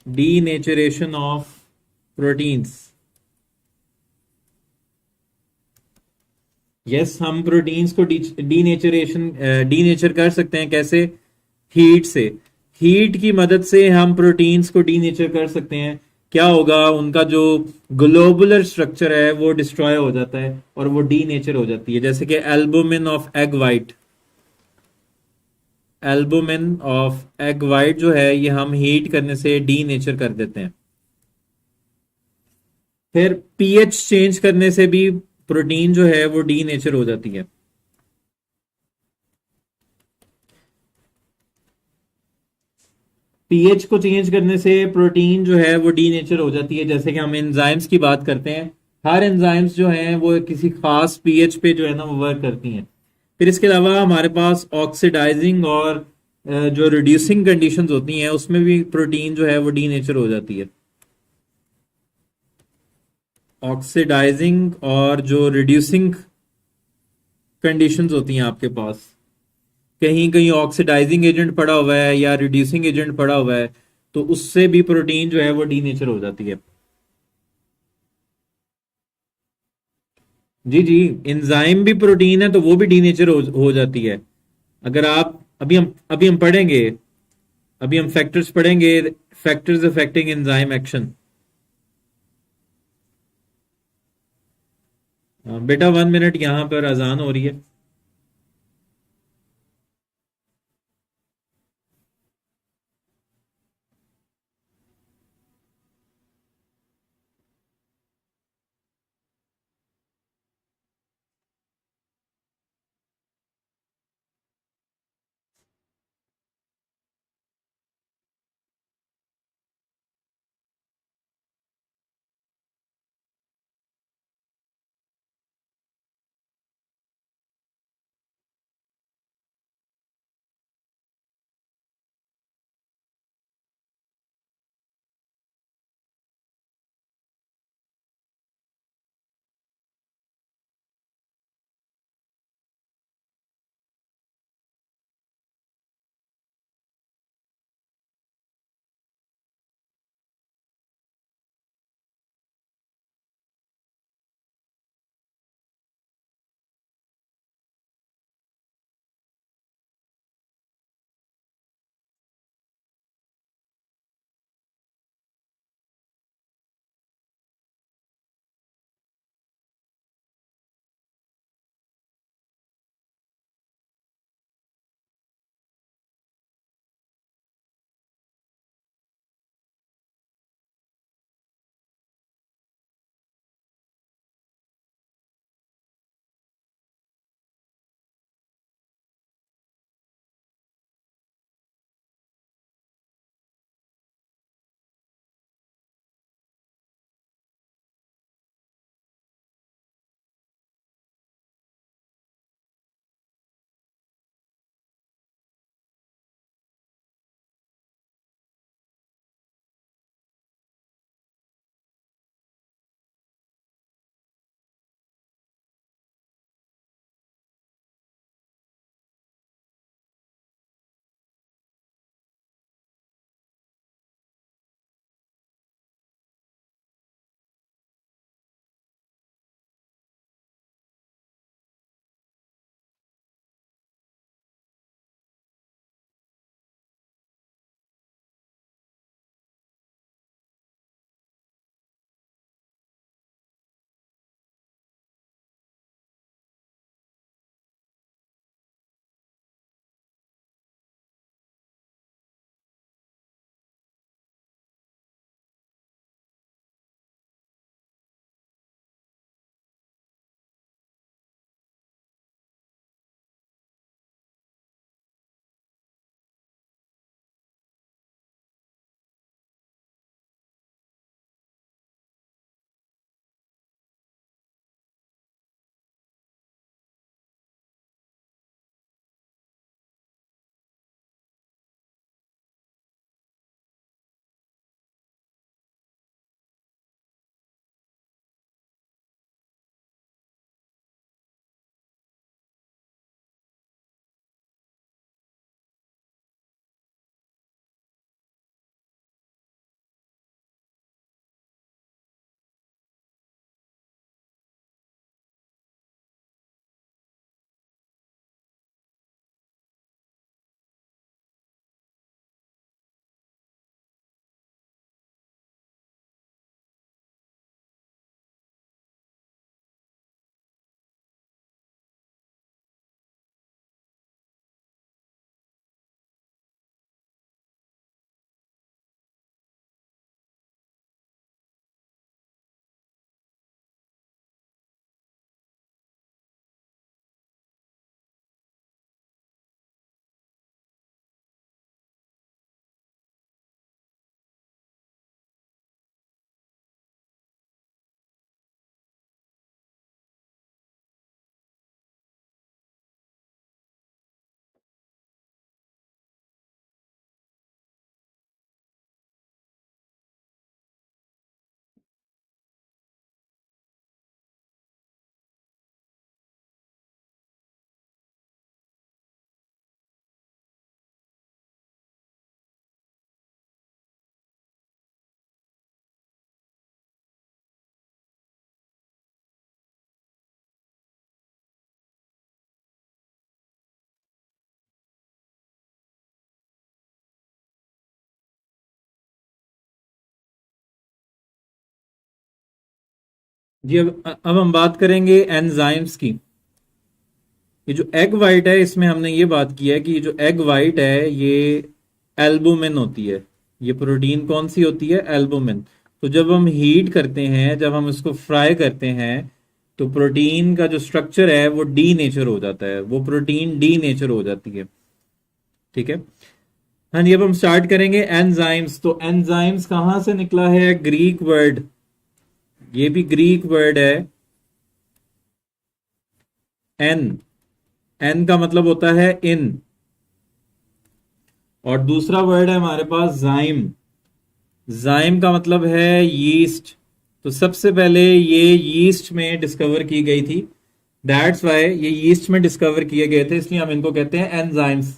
[SPEAKER 1] Denaturation of proteins. यस, हम प्रोटीन्स को डीनेचर कर सकते हैं। कैसे? हीट से। हीट की मदद से हम प्रोटीन्स को डीनेचर कर सकते हैं। क्या होगा? उनका जो ग्लोबुलर स्ट्रक्चर है वो डिस्ट्रॉय हो जाता है और वो डीनेचर हो जाती है। जैसे कि albumin of egg white. Albumin of egg white जो है ये हम हीट करने से डीनेचर कर देते हैं। फिर पीएच चेंज करने से भी प्रोटीन जो है वो डीनेचर हो जाती है। पीएच को चेंज करने से प्रोटीन जो है वो डीनेचर हो जाती है। जैसे कि हम एंजाइम्स की बात करते हैं, हर एंजाइम्स जो हैं वो किसी खास पीएच पे जो है ना वो वर्क करती हैं। फिर इसके अलावा हमारे पास ऑक्सीडाइजिंग और जो रिड्यूसिंग कंडीशंस होती हैं उसमें भी प्रोटीन जो है वो डीनेचर हो जाती है। ऑक्सीडाइजिंग और जो रिड्यूसिंग कंडीशंस होती हैं आपके पास, कहीं कहीं ऑक्सीडाइजिंग एजेंट पड़ा हुआ है या रिड्यूसिंग एजेंट पड़ा हुआ है, तो उससे भी प्रोटीन जो है वो डीनेचर हो जाती है। जी जी, एंजाइम भी प्रोटीन है तो वो भी डीनेचर हो जाती है। अगर आप अभी हम पढ़ेंगे, अभी हम फैक्टर्स पढ़ेंगे, फैक्टर्स अफेक्टिंग एंजाइम एक्शन। बेटा 1 मिनट, यहाँ पर अजान हो रही है। जी अब हम बात करेंगे एंजाइम्स की। ये जो एग वाइट है इसमें हमने ये बात की है कि ये जो एग वाइट है ये एल्बुमिन होती है। ये प्रोटीन कौन सी होती है? एल्बुमिन। तो जब हम हीट करते हैं, जब हम इसको फ्राई करते हैं, तो प्रोटीन का जो स्ट्रक्चर है वो डी नेचर हो जाता है, वो प्रोटीन डी नेचर हो जाती है। ठीक है। हाँ जी, अब हम स्टार्ट करेंगे एंजाइम्स। तो एंजाइम्स कहां से निकला है? ग्रीक वर्ड, ये भी ग्रीक वर्ड है। एन, एन का मतलब होता है इन, और दूसरा वर्ड है हमारे पास जाइम। जाइम का मतलब है यीस्ट। तो सबसे पहले ये यीस्ट में डिस्कवर की गई थी, दैट्स वाई ये यीस्ट में डिस्कवर किए गए थे, इसलिए हम इनको कहते हैं एंजाइम्स।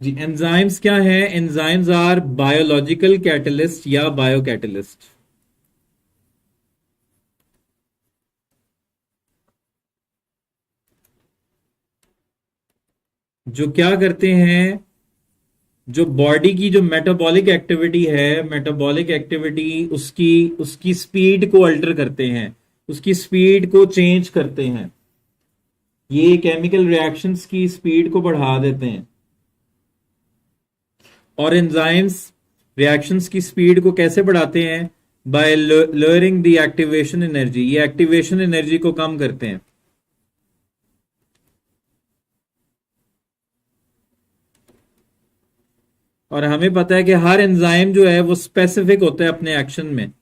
[SPEAKER 1] जी, एंजाइम्स क्या है? एंजाइम्स आर बायोलॉजिकल कैटलिस्ट या बायोकैटलिस्ट। जो क्या करते हैं, जो बॉडी की जो मेटाबॉलिक एक्टिविटी है, मेटाबॉलिक एक्टिविटी उसकी उसकी स्पीड को अल्टर करते हैं, उसकी स्पीड को चेंज करते हैं। ये केमिकल रिएक्शंस की स्पीड को बढ़ा देते हैं। और एंजाइम्स रिएक्शंस की स्पीड को कैसे बढ़ाते हैं? Bye lowering the activation energy. ये एक्टिवेशन एनर्जी को कम करते हैं। और हमें पता है कि हर एंजाइम जो है वो स्पेसिफिक होता है अपने एक्शन में।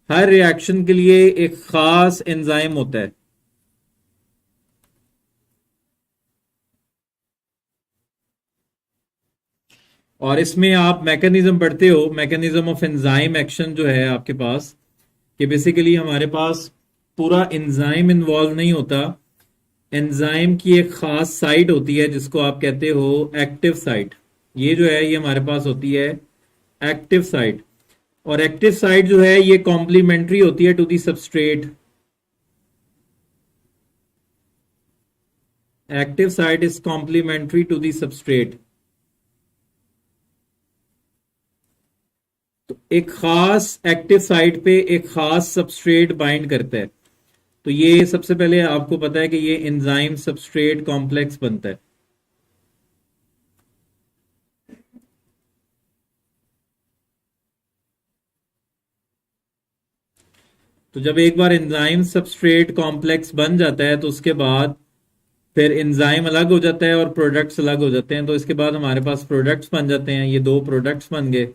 [SPEAKER 1] हर रिएक्शन के लिए एक खास एंजाइम होता है। और इसमें आप मैकेनिज्म पढ़ते हो, मैकेनिज्म ऑफ एंजाइम एक्शन जो है आपके पास, कि बेसिकली हमारे पास पूरा एंजाइम इन्वॉल्व नहीं होता। एंजाइम की एक खास साइट होती है जिसको आप कहते हो एक्टिव साइट। ये जो है ये हमारे पास होती है एक्टिव साइट। और एक्टिव साइट जो है ये कॉम्प्लीमेंट्री होती है to the substrate. Active site is complementary to the substrate. तो एक खास एक्टिव साइट पे एक खास सबस्ट्रेट बाइंड करता है। तो ये सबसे पहले आपको पता है कि ये एंजाइम सबस्ट्रेट कॉम्प्लेक्स बनता है। तो जब एक बार एंजाइम सबस्ट्रेट कॉम्प्लेक्स बन जाता है तो उसके बाद फिर एंजाइम अलग हो जाता है और प्रोडक्ट्स अलग हो जाते हैं। तो इसके बाद हमारे पास प्रोडक्ट्स बन जाते हैं। ये दो प्रोडक्ट्स बन गए।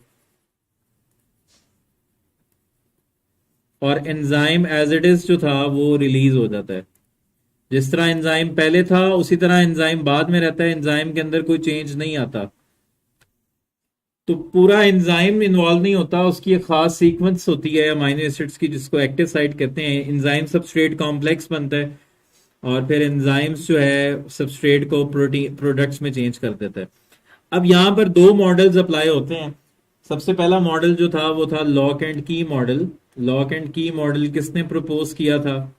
[SPEAKER 1] और एंजाइम एज इट इज जो था वो रिलीज हो जाता है। जिस तरह एंजाइम पहले था उसी तरह एंजाइम बाद में रहता है। एंजाइम के अंदर कोई चेंज नहीं आता। तो पूरा एंजाइम इन्वॉल्व नहीं होता, उसकी एक खास सीक्वेंस होती है अमाइनो एसिड्स की जिसको एक्टिव साइट कहते हैं। एंजाइम सबस्ट्रेट कॉम्प्लेक्स बनता है और फिर एंजाइम्स जो है सबस्ट्रेट को प्रोटीन प्रोडक्ट्स में चेंज कर देता है। अब यहां पर दो मॉडल्स अप्लाई होते हैं। सबसे पहला मॉडल जो था वो था लॉक एंड की मॉडल। लॉक एंड की मॉडल किसने प्रपोज किया था?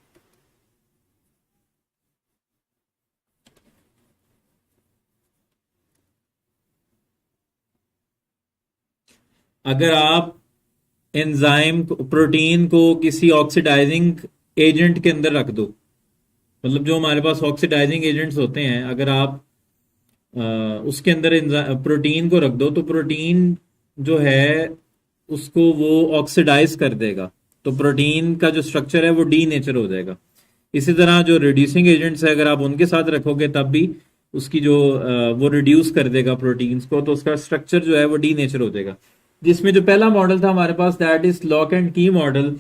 [SPEAKER 1] अगर आप एंजाइम प्रोटीन को किसी ऑक्सीडाइजिंग एजेंट के अंदर रख दो, मतलब जो हमारे पास ऑक्सीडाइजिंग एजेंट्स होते हैं, अगर आप उसके अंदर प्रोटीन को रख दो तो प्रोटीन जो है उसको वो ऑक्सीडाइज कर देगा। तो प्रोटीन का जो स्ट्रक्चर है वो डी नेचर हो जाएगा। इसी तरह जो रिड्यूसिंग एजेंट्स है अगर आप उनके साथ रखोगे तब भी उसकी जो वो रिड्यूस कर देगा प्रोटीन्स को, तो उसका स्ट्रक्चर जो है वो डी नेचर हो जाएगा। जिसमें जो पहला मॉडल था हमारे पास दैट इज लॉक एंड की मॉडल,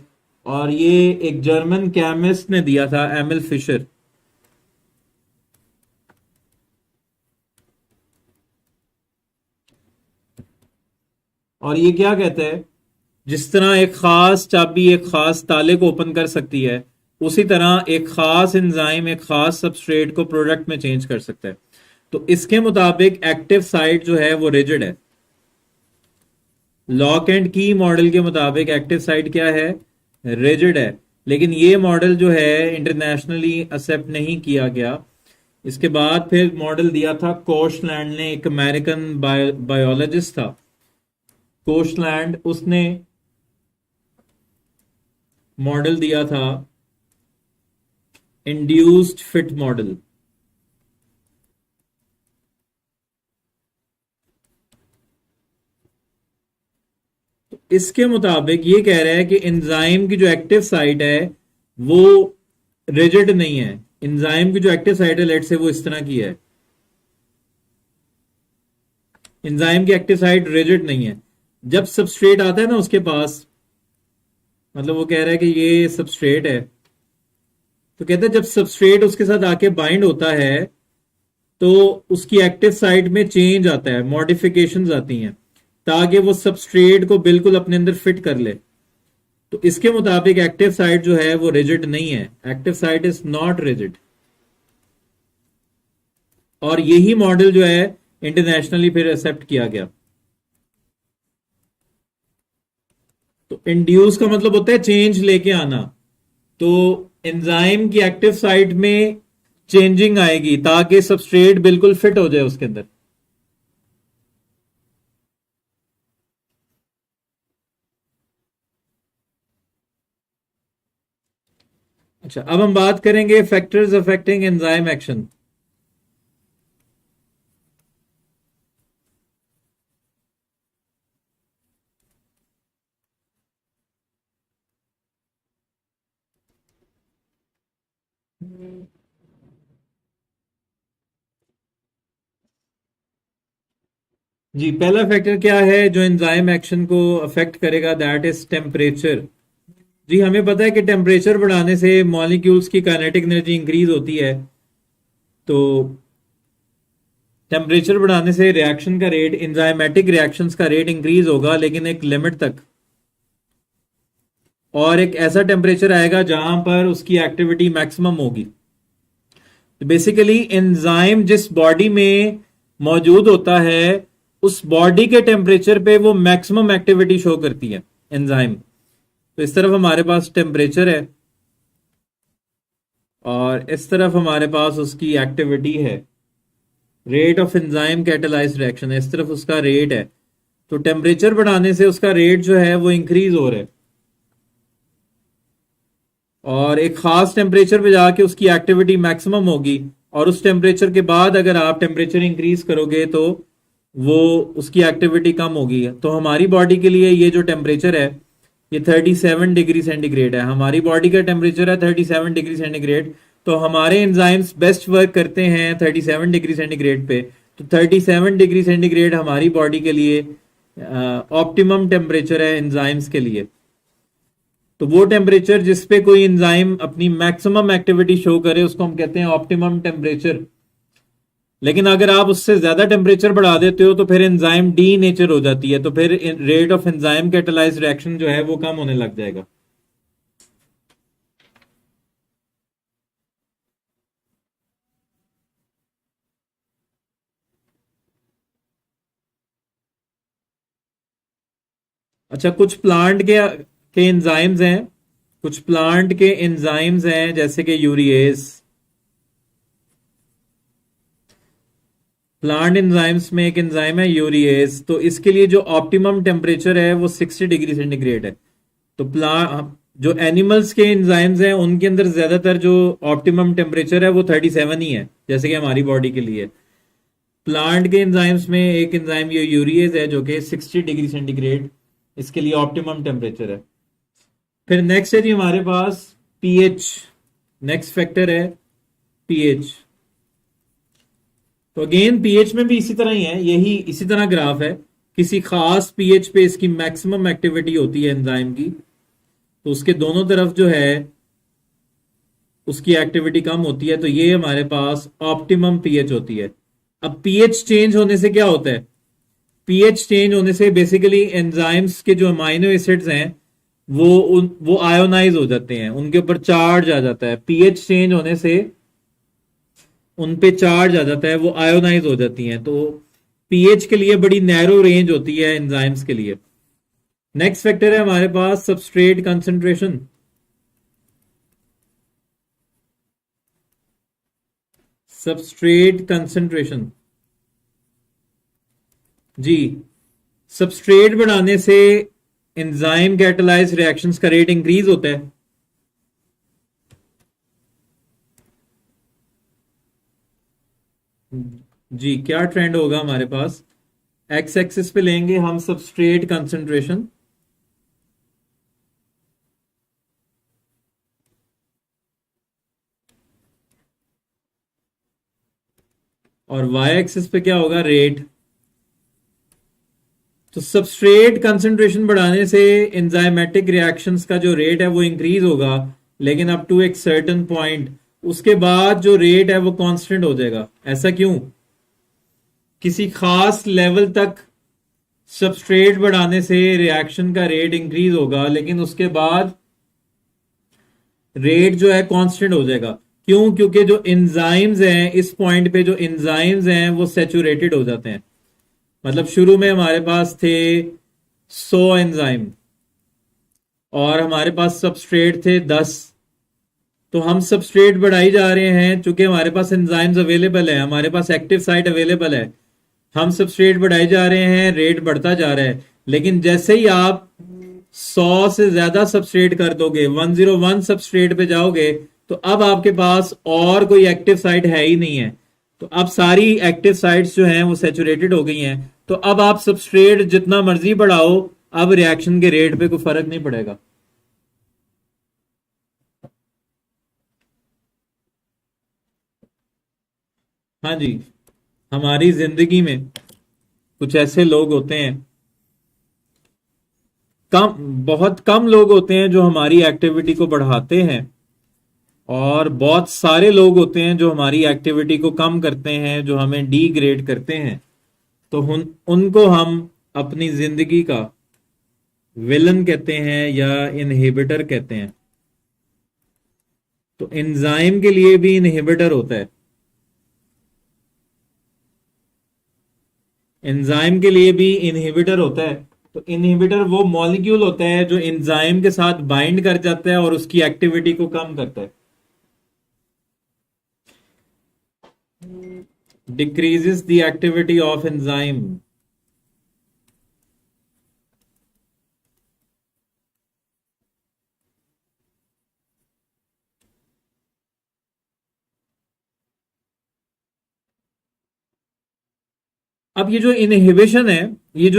[SPEAKER 1] और ये एक जर्मन केमिस्ट ने दिया था, एमिल फिशर। और ये क्या कहता है, जिस तरह एक खास चाबी एक खास ताले को ओपन कर सकती है, उसी तरह एक खास एंजाइम एक खास सबस्ट्रेट को प्रोडक्ट में चेंज कर सकता है। तो इसके मुताबिक एक्टिव साइट जो है वो रिजिड है। लॉक एंड की मॉडल के मुताबिक एक्टिव साइट क्या है? रिजिड है। लेकिन ये मॉडल जो है इंटरनेशनली एक्सेप्ट नहीं किया गया। इसके बाद फिर मॉडल दिया था कोशलैंड ने, एक अमेरिकन बायोलॉजिस्ट था कोशलैंड। उसने मॉडल दिया था इंड्यूस्ड फिट मॉडल। इसके मुताबिक ये कह रहा है कि एंजाइम की जो एक्टिव साइट है वो रिजिड नहीं है। एंजाइम की जो एक्टिव साइट है लेट से वो इस तरह की है, एंजाइम की एक्टिव साइट रिजिड नहीं है। जब सबस्ट्रेट आता है ना उसके पास, मतलब वो कह रहा है कि ये सबस्ट्रेट है, तो कहते हैं जब सबस्ट्रेट उसके साथ आके बाइंड होता है तो उसकी एक्टिव साइट में चेंज आता है, मॉडिफिकेशंस आती हैं ताकि वो सबस्ट्रेट को बिल्कुल अपने अंदर फिट कर ले। तो इसके मुताबिक एक्टिव साइट जो है वो रिजिड नहीं है, active site is not rigid. और यही मॉडल जो है इंटरनेशनली फिर एक्सेप्ट किया गया। तो इंड्यूस का मतलब होता है चेंज लेके आना। तो एंजाइम की एक्टिव साइट में चेंजिंग आएगी ताकि सबस्ट्रेट बिल्कुल फिट हो जाए उसके अंदर। अच्छा, अब हम बात करेंगे फैक्टर्स अफेक्टिंग एंजाइम एक्शन। जी, पहला फैक्टर क्या है जो एंजाइम एक्शन को अफेक्ट करेगा? That is temperature. जी, हमें पता है कि टेम्परेचर बढ़ाने से मॉलिक्यूल्स की काइनेटिक एनर्जी इंक्रीज होती है। तो टेम्परेचर बढ़ाने से रिएक्शन का रेट, एंजाइमेटिक रिएक्शंस का रेट इंक्रीज होगा, लेकिन एक लिमिट तक। और एक ऐसा टेम्परेचर आएगा जहां पर उसकी एक्टिविटी मैक्सिमम होगी। तो बेसिकली एंजाइम जिस बॉडी में मौजूद होता है उस बॉडी के टेम्परेचर पे वो मैक्सिमम एक्टिविटी शो करती है एंजाइम। तो इस तरफ हमारे पास टेम्परेचर है और इस तरफ हमारे पास उसकी एक्टिविटी है, rate of enzyme catalysed reaction है, इस तरफ उसका रेट है। तो टेम्परेचर बढ़ाने से उसका रेट जो है वो इंक्रीज हो रहा है और एक खास टेम्परेचर पे जाके उसकी एक्टिविटी मैक्सिमम होगी। और उस टेम्परेचर के बाद अगर आप टेम्परेचर इंक्रीज करोगे तो वो उसकी एक्टिविटी कम होगी। तो हमारी बॉडी के लिए ये जो टेम्परेचर है ये 37 डिग्री सेंटीग्रेड है। हमारी बॉडी का टेम्परेचर है 37 डिग्री सेंटीग्रेड। तो हमारे एंजाइम्स बेस्ट वर्क करते हैं 37 डिग्री सेंटीग्रेड पे। तो 37 डिग्री सेंटीग्रेड हमारी बॉडी के लिए ऑप्टिमम टेम्परेचर है एंजाइम्स के लिए। तो वो टेम्परेचर जिसपे कोई एंजाइम अपनी मैक्सिमम एक्टिविटी शो करे उसको हम कहते हैं ऑप्टिमम टेम्परेचर। लेकिन अगर आप उससे ज्यादा टेम्परेचर बढ़ा देते हो तो फिर एंजाइम डी नेचर हो जाती है, तो फिर rate of enzyme catalysed reaction जो है वो कम होने लग जाएगा। अच्छा, कुछ प्लांट के एंजाइम्स हैं, कुछ प्लांट के एंजाइम्स हैं जैसे कि यूरिएज। प्लांट एंजाइम्स में एक एंजाइम है यूरिएज। तो इसके लिए जो ऑप्टिमम टेम्परेचर है वो 60 डिग्री सेंटीग्रेड है। तो जो एनिमल्स के एंजाइम्स हैं उनके अंदर ज्यादातर जो ऑप्टिमम टेम्परेचर है वो 37 ही है, जैसे कि हमारी बॉडी के लिए। प्लांट के एंजाइम्स में एक एंजाइम ये यूरिएज है जो कि 60 डिग्री सेंटीग्रेड इसके लिए ऑप्टिमम टेम्परेचर है। फिर नेक्स्ट है जी हमारे पास पीएच। नेक्स्ट फैक्टर है पीएच। तो अगेन पीएच में भी इसी तरह ही है, यही इसी तरह ग्राफ है। किसी खास पीएच पे इसकी मैक्सिमम एक्टिविटी होती है एंजाइम की, तो उसके दोनों तरफ जो है उसकी एक्टिविटी कम होती है। तो ये हमारे पास ऑप्टिमम पीएच होती है। अब पीएच चेंज होने से क्या होता है? पीएच चेंज होने से बेसिकली एंजाइम्स के जो अमाइनो एसिड्स हैं वो आयोनाइज हो जाते हैं, उनके ऊपर चार्ज आ जाता है। पीएच चेंज होने से उन पे चार्ज आ जाता है, वो आयोनाइज हो जाती हैं। तो पीएच के लिए बड़ी नैरो रेंज होती है एंजाइम्स के लिए। नेक्स्ट फैक्टर है हमारे पास सबस्ट्रेट कंसंट्रेशन। सबस्ट्रेट कंसंट्रेशन, जी, सबस्ट्रेट बढ़ाने से एंजाइम कैटालाइज रिएक्शंस का रेट इंक्रीज होता है। जी, क्या ट्रेंड होगा हमारे पास? एक्स एक्सिस पे लेंगे हम सबस्ट्रेट कंसंट्रेशन, और वाई एक्सिस पे क्या होगा? रेट। तो सबस्ट्रेट कंसंट्रेशन बढ़ाने से एंजाइमेटिक रिएक्शंस का जो रेट है वो इंक्रीज होगा, लेकिन अप टू एक सर्टेन पॉइंट, उसके बाद जो रेट है वो कांस्टेंट हो जाएगा। ऐसा क्यों? किसी खास लेवल तक सबस्ट्रेट बढ़ाने से रिएक्शन का रेट इंक्रीज होगा, लेकिन उसके बाद रेट जो है कांस्टेंट हो जाएगा। क्यों? क्योंकि जो एंजाइम्स हैं इस पॉइंट पे, जो एंजाइम्स हैं वो सैचुरेटेड हो जाते हैं। मतलब शुरू में हमारे पास थे 100 एंजाइम और हमारे पास सबस्ट्रेट थे 10। तो हम सबस्ट्रेट बढ़ाई जा रहे हैं, चूंकि हमारे पास एंजाइम्स अवेलेबल है, हमारे पास एक्टिव साइट अवेलेबल है, हम सबस्ट्रेट बढ़ाई जा रहे हैं, रेट बढ़ता जा रहा है। लेकिन जैसे ही आप 100 से ज्यादा सबस्ट्रेट कर दोगे, 101 सबस्ट्रेट पे जाओगे, तो अब आपके पास और कोई एक्टिव साइट है ही नहीं है। तो अब सारी एक्टिव साइट्स जो हैं वो सैचुरेटेड हो गई हैं। तो अब आप सबस्ट्रेट जितना मर्जी बढ़ाओ, अब रिएक्शन के रेट पे कोई फर्क नहीं पड़ेगा। हाँ जी, हमारी जिंदगी में कुछ ऐसे लोग होते हैं, कम, बहुत कम लोग होते हैं जो हमारी एक्टिविटी को बढ़ाते हैं, और बहुत सारे लोग होते हैं जो हमारी एक्टिविटी को कम करते हैं, जो हमें डीग्रेड करते हैं। तो उनको हम अपनी जिंदगी का विलन कहते हैं या इनहिबिटर कहते हैं। तो एंजाइम के लिए भी इनहिबिटर होता है। एंजाइम के लिए भी इनहिबिटर होता है। तो इनहिबिटर वो मॉलिक्यूल होता है जो एंजाइम के साथ बाइंड कर जाता है और उसकी एक्टिविटी को कम करता है, decreases the activity of enzyme. अब ये जो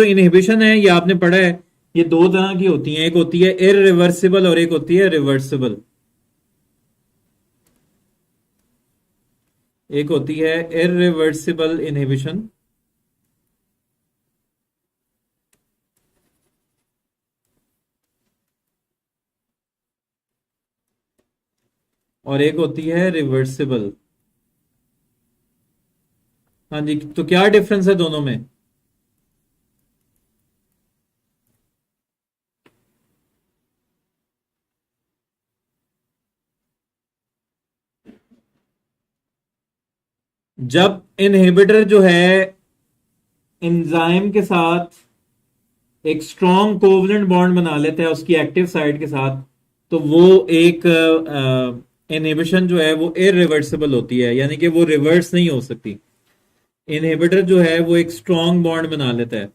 [SPEAKER 1] इनहिबिशन है ये आपने पढ़ा है, ये दो तरह की होती है। एक होती है इररिवर्सिबल और एक होती है रिवर्सिबल। एक होती है इररिवर्सिबल इनहिबिशन, और एक होती है रिवर्सिबल। हाँ जी, तो क्या डिफरेंस है दोनों में? जब इनहिबिटर जो है एंजाइम के साथ एक स्ट्रॉन्ग कोवलेंट बॉन्ड बना लेता है उसकी एक्टिव साइट के साथ, तो वो एक इनहिबिशन जो है वो इररिवर्सिबल होती है, यानी कि वो रिवर्स नहीं हो सकती। इनहिबिटर जो है वो एक स्ट्रॉन्ग बॉन्ड बना लेता है।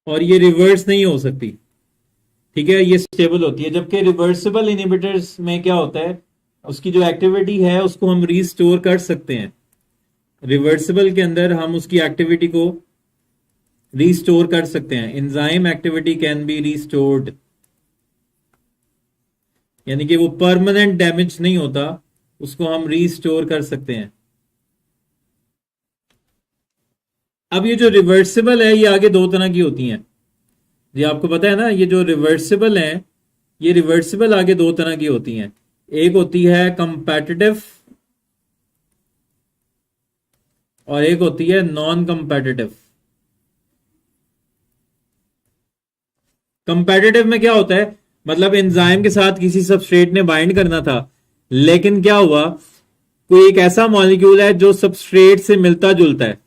[SPEAKER 1] और ये रिवर्स नहीं हो सकती, ठीक है, ये स्टेबल होती है। जबकि रिवर्सिबल इनहिबिटर्स में क्या होता है, उसकी जो एक्टिविटी है उसको हम रीस्टोर कर सकते हैं। रिवर्सिबल के अंदर हम उसकी एक्टिविटी को रीस्टोर कर सकते हैं। Enzyme activity can be restored, यानी कि वो परमानेंट डैमेज नहीं होता, उसको हम रीस्टोर कर सकते हैं। अब ये जो रिवर्सिबल है ये आगे दो तरह की होती हैं। ये आपको पता है ना, ये जो रिवर्सिबल है, ये रिवर्सिबल आगे दो तरह की होती हैं। एक होती है कंपैटिटिव और एक होती है नॉन कंपैटिटिव। कंपैटिटिव में क्या होता है, मतलब एंजाइम के साथ किसी सबस्ट्रेट ने बाइंड करना था, लेकिन क्या हुआ, कोई एक ऐसा मॉलिक्यूल है जो सबस्ट्रेट से मिलता जुलता है,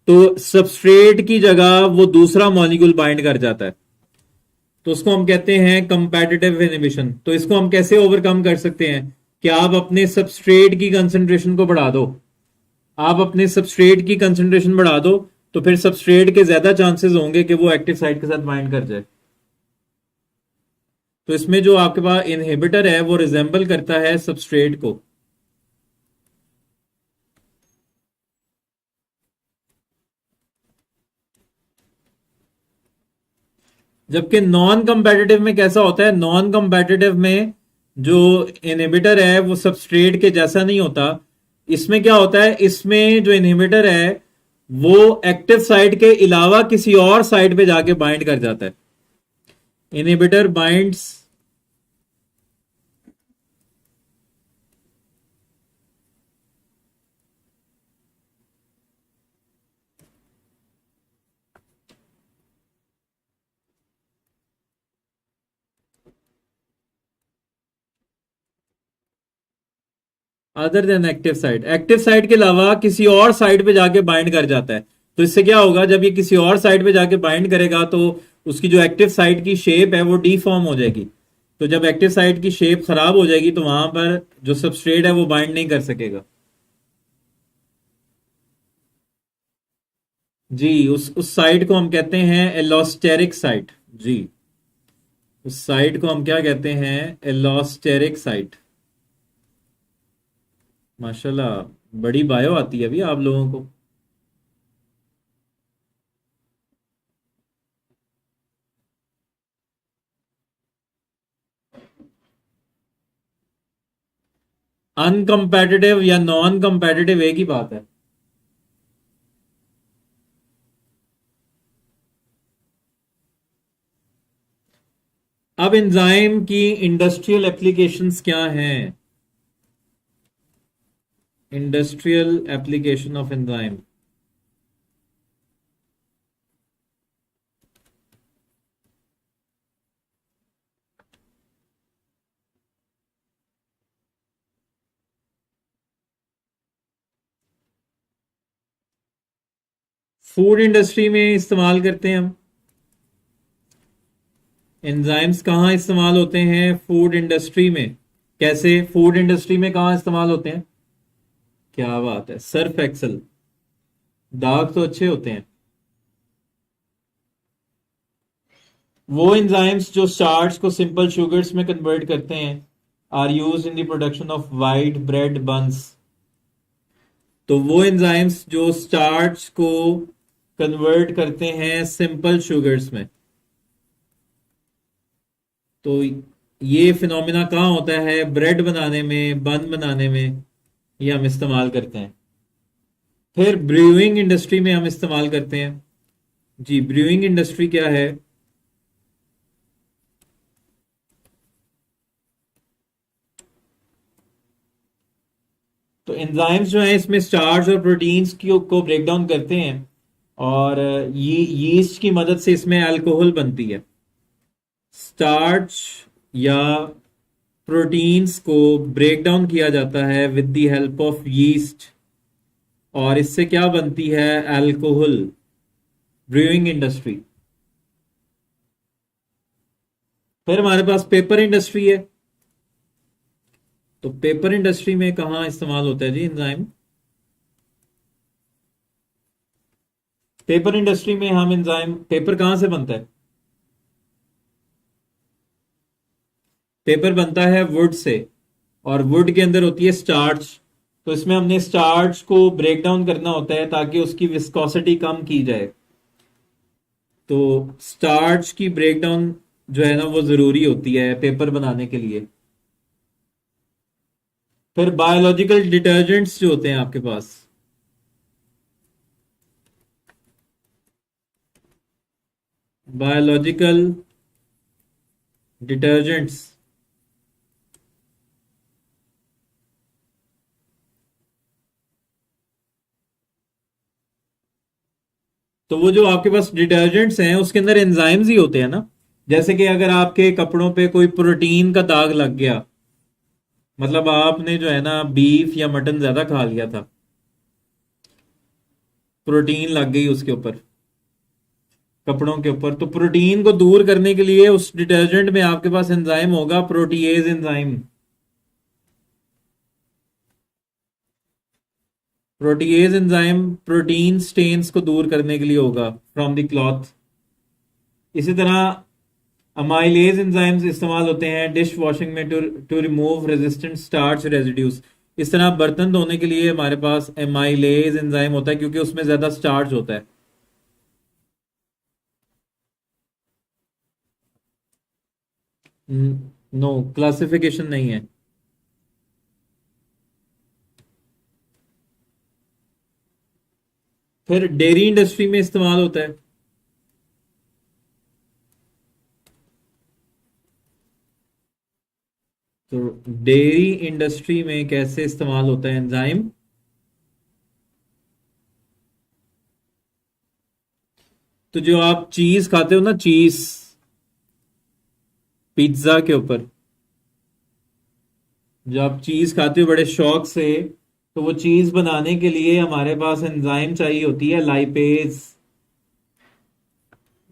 [SPEAKER 1] तो सबस्ट्रेट की जगह वो दूसरा मॉलिक्यूल बाइंड कर जाता है, तो उसको हम कहते हैं कंपैटिटिव इनहिबिशन। तो इसको हम कैसे ओवरकम कर सकते हैं कि आप अपने सबस्ट्रेट की कंसंट्रेशन को बढ़ा दो। आप अपने सबस्ट्रेट की कंसंट्रेशन बढ़ा दो तो फिर सबस्ट्रेट के ज्यादा चांसेस होंगे कि वो एक्टिव साइट के साथ बाइंड कर जाए। तो इसमें जो आपके पास इनहिबिटर है वो रिजेंबल करता है सबस्ट्रेट को। जबकि नॉन कंपेटिटिव में कैसा होता है, नॉन कंपेटिटिव में जो इनहिबिटर है वो सबस्ट्रेट के जैसा नहीं होता। इसमें क्या होता है, इसमें जो इनहिबिटर है वो एक्टिव साइट के अलावा किसी और साइट पे जाके बाइंड कर जाता है। Inhibitor binds other than active site, active site के अलावा किसी और साइट पे जाके बाइंड कर जाता है। तो इससे क्या होगा, जब ये किसी और साइट पे जाके बाइंड करेगा तो उसकी जो एक्टिव साइट की शेप है वो डीफॉर्म हो जाएगी। तो जब एक्टिव साइट की शेप खराब हो जाएगी तो वहां पर जो सबस्ट्रेट है वो बाइंड नहीं कर सकेगा। जी, उस साइट को हम कहते हैं एलोस्टेरिक साइट। जी, उस साइट को हम क्या कहते हैं, एलोस्टेरिक साइट। माशाल्लाह, बड़ी बायो आती है अभी आप लोगों को। अनकंपेटिटिव या नॉन कंपेटिटिव एक ही बात है। अब एंजाइम की इंडस्ट्रियल एप्लीकेशंस क्या हैं? Industrial application of enzyme. Food industry में इस्तेमाल करते हैं हम। एंजाइम्स कहाँ इस्तेमाल होते हैं? फूड इंडस्ट्री में। कैसे फूड इंडस्ट्री में कहाँ इस्तेमाल होते हैं? क्या बात है, सर्फ एक्सल। दाग तो अच्छे होते हैं। वो एंजाइम्स जो स्टार्च को सिंपल शुगर्स में कन्वर्ट करते हैं are used in the production of white bread buns. तो वो एंजाइम्स जो स्टार्च को कन्वर्ट करते हैं सिंपल शुगर्स में, तो ये फिनोमिना कहाँ होता है? ब्रेड बनाने में, बन बनाने में ये हम इस्तेमाल करते हैं। फिर ब्रूइंग इंडस्ट्री में हम इस्तेमाल करते हैं। जी, ब्रूइंग इंडस्ट्री क्या है? तो एंजाइम्स जो है इसमें स्टार्च और प्रोटीन्स को ब्रेक डाउन करते हैं और ये यीस्ट की मदद से इसमें अल्कोहल बनती है। स्टार्च या प्रोटीन्स को ब्रेक डाउन किया जाता है with the help of yeast और इससे क्या बनती है? अल्कोहल। Brewing industry. फिर हमारे पास पेपर इंडस्ट्री है। तो पेपर इंडस्ट्री में कहाँ इस्तेमाल होता है जी एंजाइम? पेपर इंडस्ट्री में हम एंजाइम, पेपर कहाँ से बनता है? पेपर बनता है वुड से और वुड के अंदर होती है स्टार्च। तो इसमें हमने स्टार्च को ब्रेक डाउन करना होता है ताकि उसकी विस्कोसिटी कम की जाए। तो स्टार्च की ब्रेक डाउन जो है ना वो जरूरी होती है पेपर बनाने के लिए। फिर बायोलॉजिकल डिटर्जेंट्स जो होते हैं आपके पास, बायोलॉजिकल डिटर्जेंट्स, तो वो जो आपके पास डिटर्जेंट्स हैं उसके अंदर एंजाइम्स ही होते हैं ना। जैसे कि अगर आपके कपड़ों पे कोई प्रोटीन का दाग लग गया, मतलब आपने जो है ना बीफ या मटन ज्यादा खा लिया था, प्रोटीन लग गई उसके ऊपर, कपड़ों के ऊपर, तो प्रोटीन को दूर करने के लिए उस डिटर्जेंट में आपके पास एंजाइम होगा, protease enzyme. Protease enzyme protein stains को दूर करने के लिए होगा फ्रॉम द क्लॉथ। इसी तरह अमाइलेज एंजाइम्स इस्तेमाल होते हैं डिश वॉशिंग में to remove resistant starch residues. इस तरह बर्तन धोने के लिए हमारे पास एमाइलेज एंजाइम होता है क्योंकि उसमें ज्यादा स्टार्च होता है। नो, क्लासिफिकेशन नहीं है। फिर डेयरी इंडस्ट्री में इस्तेमाल होता है। तो डेयरी इंडस्ट्री में कैसे इस्तेमाल होता है एंजाइम? तो जो आप चीज खाते हो ना, चीज पिज्जा के ऊपर जो आप चीज खाते हो बड़े शौक से, तो वो चीज बनाने के लिए हमारे पास एंजाइम चाहिए होती है लाइपेज।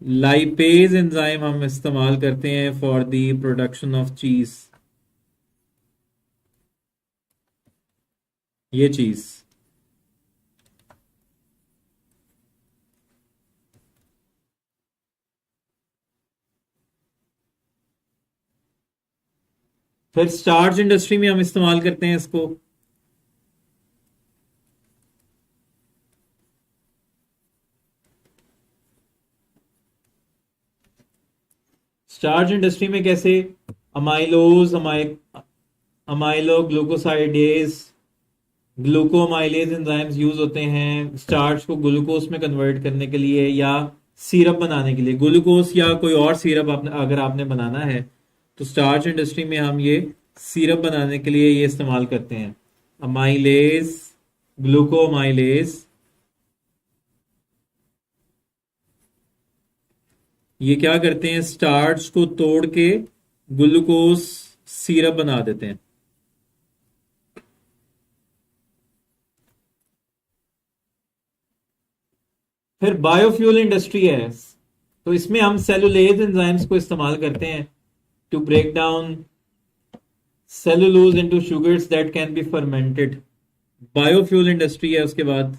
[SPEAKER 1] लाइपेज एंजाइम हम इस्तेमाल करते हैं फॉर द प्रोडक्शन ऑफ चीज। ये चीज फिर स्टार्च इंडस्ट्री में हम इस्तेमाल करते हैं इसको। स्टार्च इंडस्ट्री में कैसे? Amylose amylo glucosidase glucoamylase enzymes use होते हैं स्टार्च को ग्लूकोज में कन्वर्ट करने के लिए या सिरप बनाने के लिए। ग्लूकोज या कोई और सिरप अगर आपने बनाना है तो स्टार्च इंडस्ट्री में हम ये सिरप बनाने के लिए ये इस्तेमाल करते हैं अमाइलेज ग्लूकोमाइलेज। ये क्या करते हैं? स्टार्च को तोड़ के ग्लूकोज सिरप बना देते हैं। फिर बायोफ्यूल इंडस्ट्री है, तो इसमें हम सेलुलेज एंजाइम्स को इस्तेमाल करते हैं to break down cellulose into sugars that can be fermented. Biofuel industry है। उसके बाद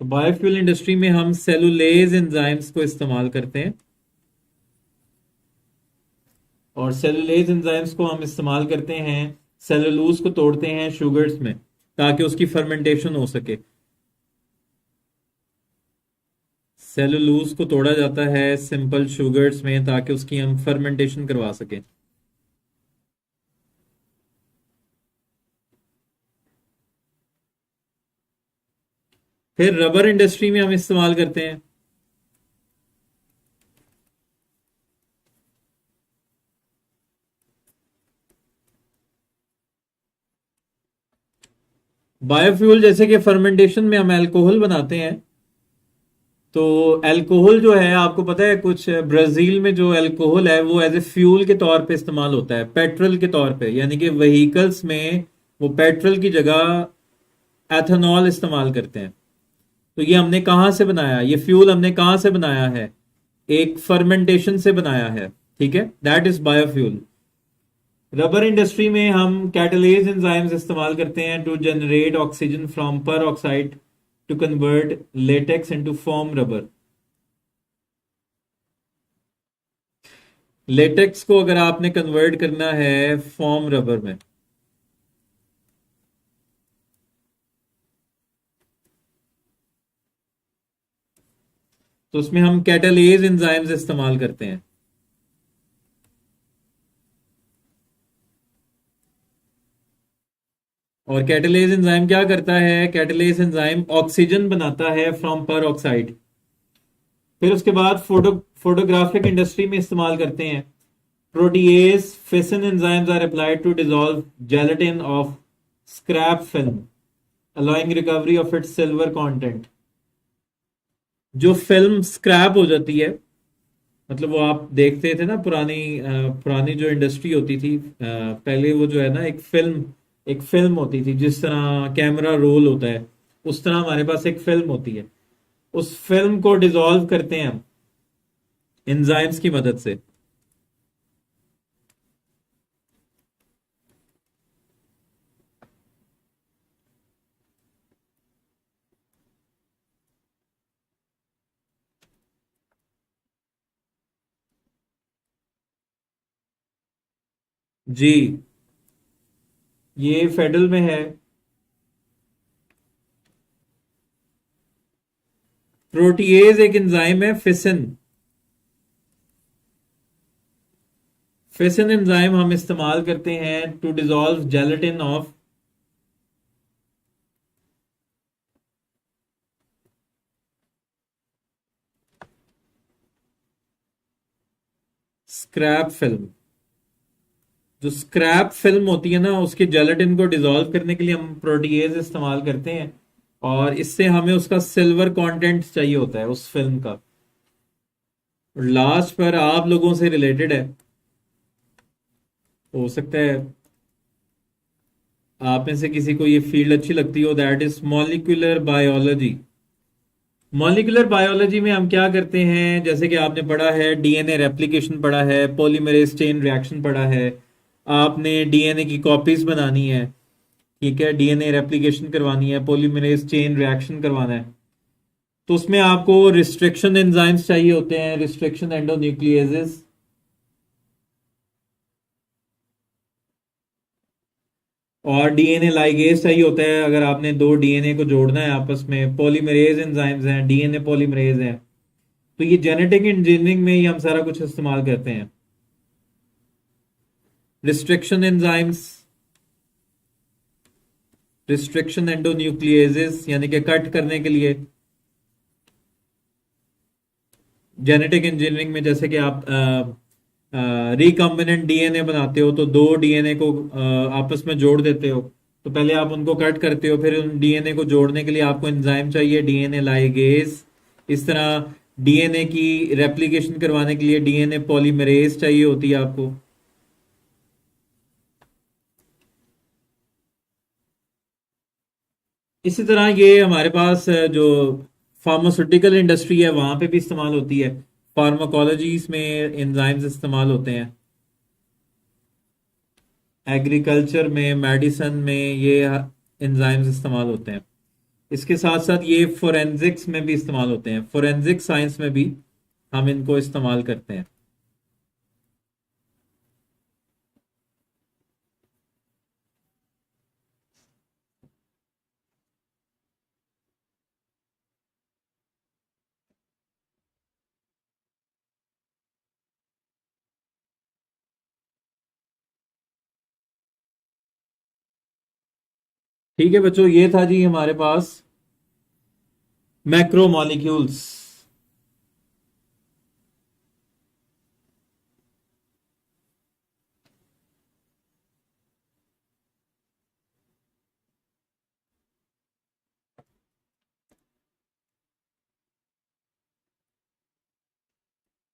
[SPEAKER 1] तो बायोफ्यूल इंडस्ट्री में हम सेलुलेज एंजाइम्स को इस्तेमाल करते हैं और सेलुलेज एंजाइम्स को हम इस्तेमाल करते हैं सेलुलोज को तोड़ते हैं शुगर्स में ताकि उसकी फर्मेंटेशन हो सके। सेलुलोज को तोड़ा जाता है सिंपल शुगर्स में ताकि उसकी हम फर्मेंटेशन करवा सकें। फिर रबर इंडस्ट्री में हम इस्तेमाल करते हैं बायोफ्यूल। जैसे कि फर्मेंटेशन में हम अल्कोहल बनाते हैं, तो अल्कोहल जो है आपको पता है कुछ ब्राजील में जो अल्कोहल है वो एज ए फ्यूल के तौर पे इस्तेमाल होता है, पेट्रोल के तौर पे, यानी कि व्हीकल्स में वो पेट्रोल की जगह एथेनॉल इस्तेमाल करते हैं। तो ये हमने कहाँ से बनाया? ये फ्यूल हमने कहाँ से बनाया है? एक फर्मेंटेशन से बनाया है। ठीक है, that is biofuel. Rubber industry में हम कैटलेज एंजाइम्स इस्तेमाल करते हैं to generate oxygen from peroxide to convert latex into foam rubber. Latex को अगर आपने कन्वर्ट करना है फोम रबर में, तो उसमें हम कैटलेज एंजाइम्स इस्तेमाल करते हैं। और कैटलेज एंजाइम क्या करता है? कैटलेज एंजाइम ऑक्सीजन बनाता है फ्रॉम पर ऑक्साइड। फिर उसके बाद फोटोग्राफिक इंडस्ट्री में इस्तेमाल करते हैं protease ficin enzymes are applied to dissolve gelatin of scrap film allowing recovery of its silver content. जो फिल्म स्क्रैप हो जाती है, मतलब वो आप देखते थे ना पुरानी जो इंडस्ट्री होती थी, पहले वो जो है ना एक फिल्म होती थी, जिस तरह कैमरा रोल होता है उस तरह हमारे पास एक फिल्म होती है। उस फिल्म को डिसॉल्व करते हैं हम एंजाइम्स की मदद से। जी, ये फेडरल में है। प्रोटीएज एक एंजाइम है, फिसिन। फिसिन एंजाइम हम इस्तेमाल करते हैं to dissolve gelatin of scrap film. जो स्क्रैप फिल्म होती है ना, उसके जेलेटिन को डिसॉल्व करने के लिए हम प्रोटीएज इस्तेमाल करते हैं, और इससे हमें उसका सिल्वर कंटेंट चाहिए होता है उस फिल्म का। लास्ट पर आप लोगों से रिलेटेड है, हो सकता है आप में से किसी को ये फील्ड अच्छी लगती हो, that is molecular biology. Molecular biology में हम क्या करते हैं, जैसे कि आपने पढ़ा है डीएनए रेप्लिकेशन पढ़ा है, पॉलीमरेज चेन रिएक्शन पढ़ा है, आपने डीएनए की कॉपीज बनानी है, ठीक है, डीएनए रेप्लिकेशन करवानी है, पॉलीमरेज चेन रिएक्शन करवाना है, तो उसमें आपको रिस्ट्रिक्शन एंजाइम्स चाहिए होते हैं, रिस्ट्रिक्शन एंडोन्यूक्लियेजेस। और डीएनए लाइगेज चाहिए होता है अगर आपने दो डीएनए को जोड़ना है आपस में। पॉलीमरेज एंजाइम्स हैं, डीएनए पॉलीमरेज हैं। तो ये जेनेटिक इंजीनियरिंग में ही हम सारा कुछ इस्तेमाल करते हैं। रिस्ट्रिक्शन एंजाइम्स, रिस्ट्रिक्शन एंडोन्यूक्लियेजेस यानी कि कट करने के लिए। जेनेटिक इंजीनियरिंग में जैसे कि आप रिकम्बिनेंट डीएनए बनाते हो, तो दो डीएनए को आपस में जोड़ देते हो, तो पहले आप उनको कट करते हो, फिर उन डीएनए को जोड़ने के लिए आपको एंजाइम चाहिए, डीएनए लाइगेज। इस तरह डीएनए की रेप्लिकेशन करवाने के लिए डीएनए पॉलीमरेज चाहिए होती है आपको। इसी तरह ये हमारे पास जो फार्मास्यूटिकल इंडस्ट्री है वहां पे भी इस्तेमाल होती है। फार्माकोलॉजीज में एंजाइम्स इस्तेमाल होते हैं, एग्रीकल्चर में, मेडिसिन में ये एंजाइम्स इस्तेमाल होते हैं। इसके साथ साथ ये फोरेंजिक्स में भी इस्तेमाल होते हैं, फोरेंजिक साइंस में भी हम इनको इस्तेमाल करते हैं। ठीक है बच्चों, ये था जी हमारे पास मैक्रोमोलिक्यूल्स।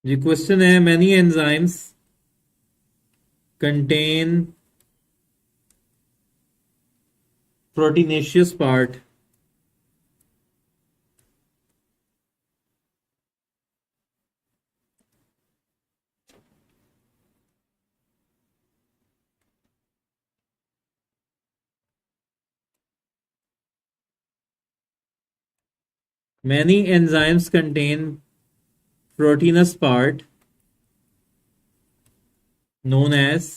[SPEAKER 1] जी क्वेश्चन है, many enzymes contain proteinaceous part many enzymes contain proteins part known as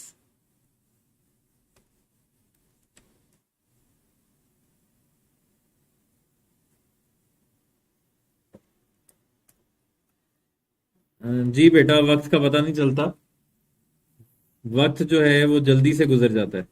[SPEAKER 1] जी बेटा, वक्त का पता नहीं चलता, वक्त जो है वो जल्दी से गुजर जाता है।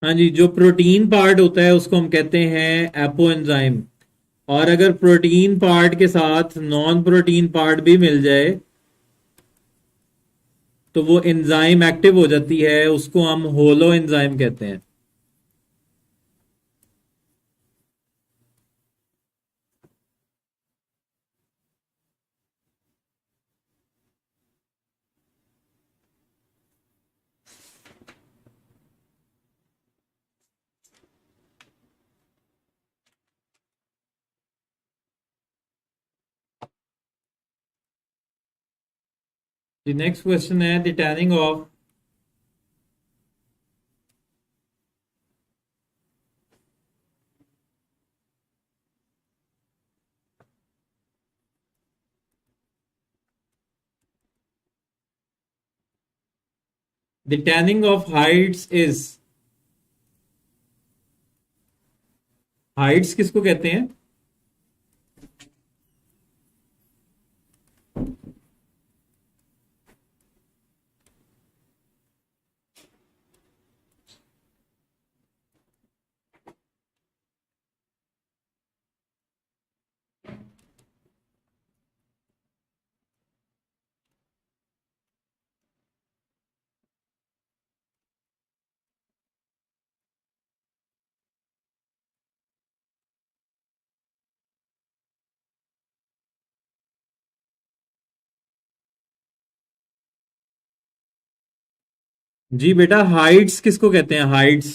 [SPEAKER 1] हाँ जी, जो प्रोटीन पार्ट होता है उसको हम कहते हैं एपो एंजाइम। और अगर प्रोटीन पार्ट के साथ नॉन प्रोटीन पार्ट भी मिल जाए तो वो एंजाइम एक्टिव हो जाती है, उसको हम होलो एंजाइम कहते हैं। द नेक्स्ट क्वेश्चन है the tanning of the tanning of hides is, hides किसको कहते हैं? जी बेटा, हाइट्स किसको कहते हैं? Hides.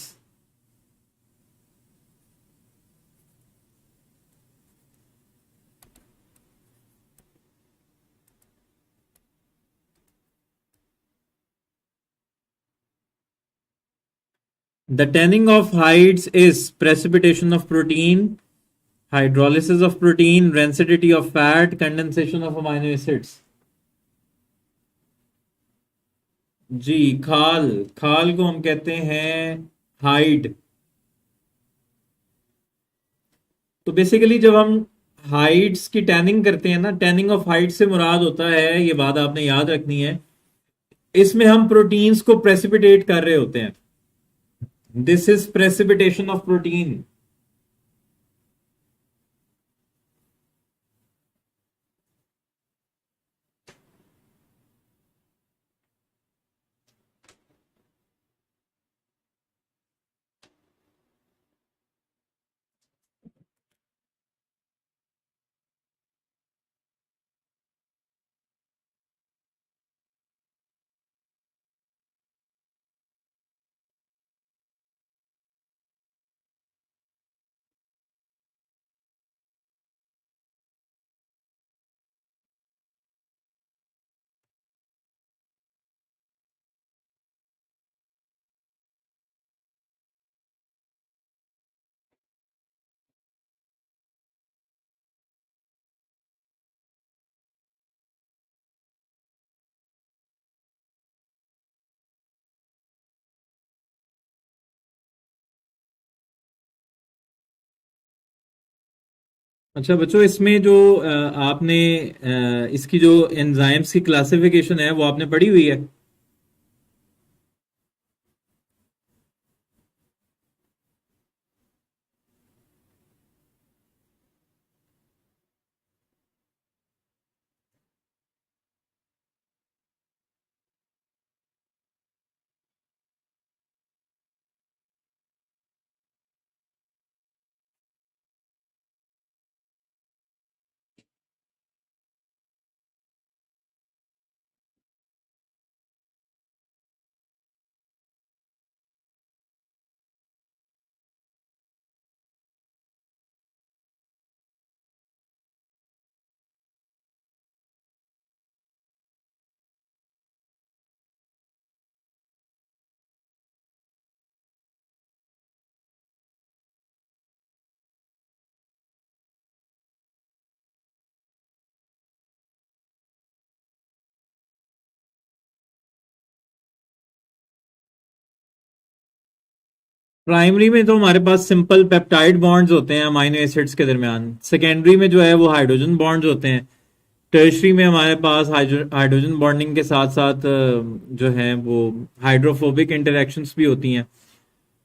[SPEAKER 1] The tanning of hides is precipitation of protein, hydrolysis of protein, rancidity of fat, condensation of amino acids. जी, खाल, खाल को हम कहते हैं हाइड। तो बेसिकली जब हम हाइट्स की टैनिंग करते हैं ना, टैनिंग ऑफ हाइट से मुराद होता है, ये बात आपने याद रखनी है, इसमें हम प्रोटीन्स को प्रेसिपिटेट कर रहे होते हैं। This is precipitation of protein. अच्छा बच्चों, इसमें जो आपने इसकी जो एंजाइम्स की क्लासिफिकेशन है वो आपने पढ़ी हुई है? प्राइमरी में तो हमारे पास सिंपल पेप्टाइड बॉन्ड्स होते हैं अमाइनो एसिड्स के दरमियान। सेकेंडरी में जो है वो हाइड्रोजन बॉन्ड्स होते हैं। टर्शरी में हमारे पास हाइड्रोजन बॉन्डिंग के साथ साथ जो है वो हाइड्रोफोबिक इंटरेक्शंस भी होती हैं।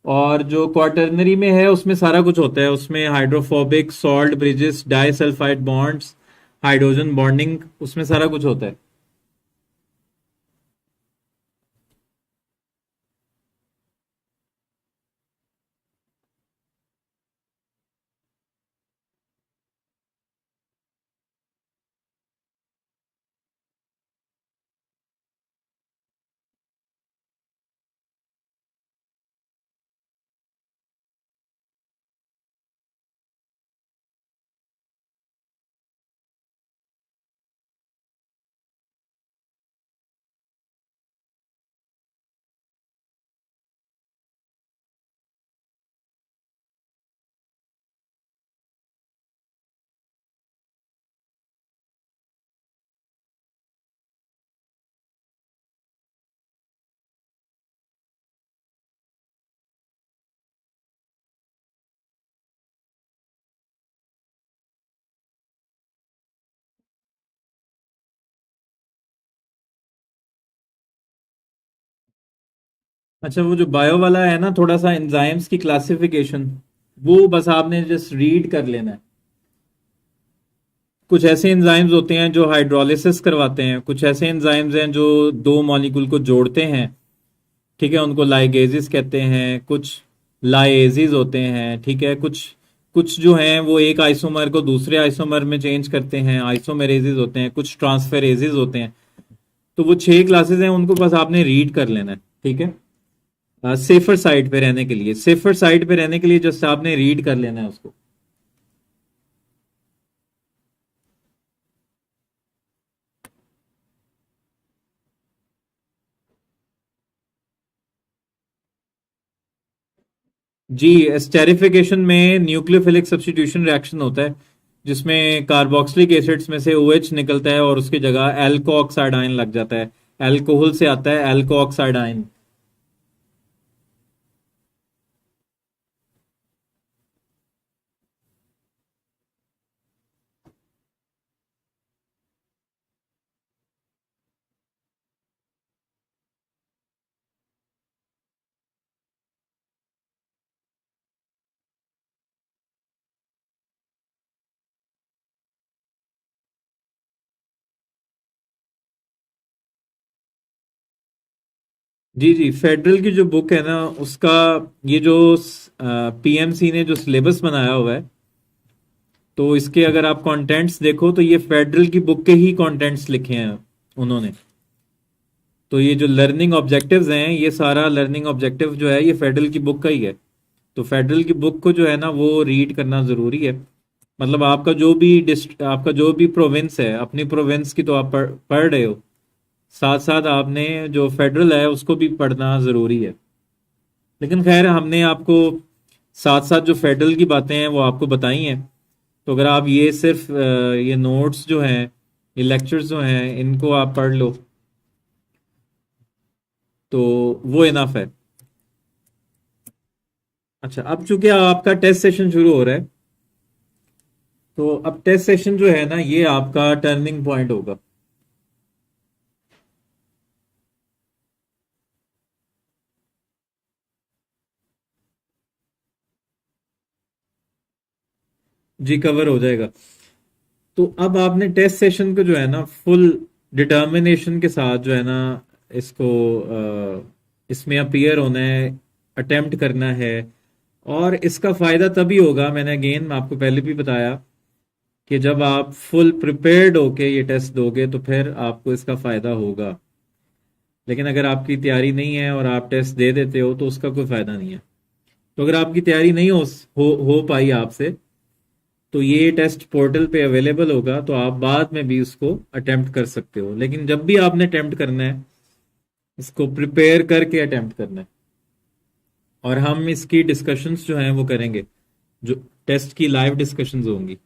[SPEAKER 1] और जो क्वार्टरनरी में है उसमें सारा कुछ होता है, उसमें hydrophobic, salt bridges, disulphide bonds, hydrogen bonding, उसमें सारा कुछ होता है। अच्छा, वो जो बायो वाला है ना, थोड़ा सा एंजाइम्स की क्लासिफिकेशन, वो बस आपने जस्ट रीड कर लेना है। कुछ ऐसे एंजाइम्स होते हैं जो हाइड्रोलिसिस करवाते हैं, कुछ ऐसे एंजाइम्स हैं जो दो मॉलिक्यूल को जोड़ते हैं, ठीक है, उनको लाइगेजेस कहते हैं। कुछ लाइएजेस होते हैं, ठीक है। कुछ कुछ जो हैं वो एक आइसोमर को दूसरे आइसोमर में चेंज करते हैं, आइसोमेरेजेस होते हैं। कुछ ट्रांसफेरेजेस होते हैं। तो वो 6 क्लासेस हैं, उनको बस आपने रीड कर लेना है, ठीक है। सेफर साइड पे रहने के लिए, सेफर साइड पे रहने के लिए जस्ट आपने रीड कर लेना है उसको। जी, एस्टेरिफिकेशन में न्यूक्लियोफिलिक सब्स्टिट्यूशन रिएक्शन होता है, जिसमें कार्बोक्सिलिक एसिड्स में से OH निकलता है और उसकी जगह एल्को ऑक्साइड आयन लग जाता है। एल्कोहल से आता है एल्को ऑक्साइड आयन। जी जी, फेडरल की जो बुक है ना, उसका ये जो PMC ने जो सिलेबस बनाया हुआ है, तो इसके अगर आप कंटेंट्स देखो तो ये फेडरल की बुक के ही कंटेंट्स लिखे हैं उन्होंने। तो ये जो लर्निंग ऑब्जेक्टिव्स हैं, ये सारा लर्निंग ऑब्जेक्टिव जो है ये फेडरल की बुक का ही है। तो फेडरल की बुक को जो है ना वो रीड करना जरूरी है। मतलब आपका जो भी डिस्ट आपका जो भी प्रोविंस है, अपनी प्रोविंस की तो आप पढ़ रहे हो, साथ साथ आपने जो फेडरल है उसको भी पढ़ना जरूरी है। लेकिन खैर, हमने आपको साथ साथ जो फेडरल की बातें हैं वो आपको बताई हैं। तो अगर आप ये सिर्फ ये नोट्स जो हैं, ये लेक्चर्स जो हैं, इनको आप पढ़ लो तो वो इनफ है। अच्छा, अब चूंकि आपका टेस्ट सेशन शुरू हो रहा है, तो अब टेस्ट सेशन जो है ना ये आपका टर्निंग पॉइंट होगा। जी, कवर हो जाएगा। तो अब आपने टेस्ट सेशन को जो है ना फुल डिटर्मिनेशन के साथ जो है ना इसको इसमें अपीयर होना है, अटेम्प्ट करना है। और इसका फायदा तभी होगा, मैंने अगेन आपको पहले भी बताया, कि जब आप फुल प्रिपेयर्ड होके ये टेस्ट दोगे तो फिर आपको इसका फायदा होगा। लेकिन अगर आपकी तैयारी नहीं है और आप टेस्ट दे देते हो तो उसका कोई फायदा नहीं है। तो अगर आपकी तैयारी नहीं हो पाई आपसे, तो ये टेस्ट पोर्टल पे अवेलेबल होगा, तो आप बाद में भी उसको अटेम्प्ट कर सकते हो। लेकिन जब भी आपने अटेम्प्ट करना है, इसको प्रिपेयर करके अटेम्प्ट करना है। और हम इसकी डिस्कशंस जो हैं वो करेंगे, जो टेस्ट की लाइव डिस्कशंस होंगी।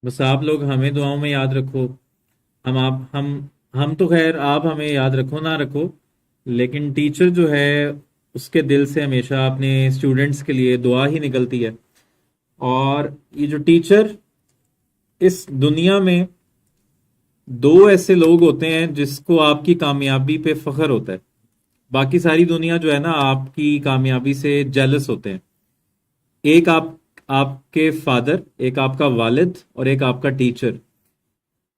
[SPEAKER 1] बस आप लोग हमें दुआओं में याद रखो। हम तो खैर, आप हमें याद रखो ना रखो, लेकिन टीचर जो है उसके दिल से हमेशा अपने स्टूडेंट्स के लिए दुआ ही निकलती है। और ये जो टीचर, इस दुनिया में दो ऐसे लोग होते हैं जिसको आपकी कामयाबी पे फख्र होता है। बाकी सारी दुनिया जो है ना आपकी कामयाबी से जेलस होते हैं। एक आपके फादर, एक आपका वालिद और एक आपका टीचर,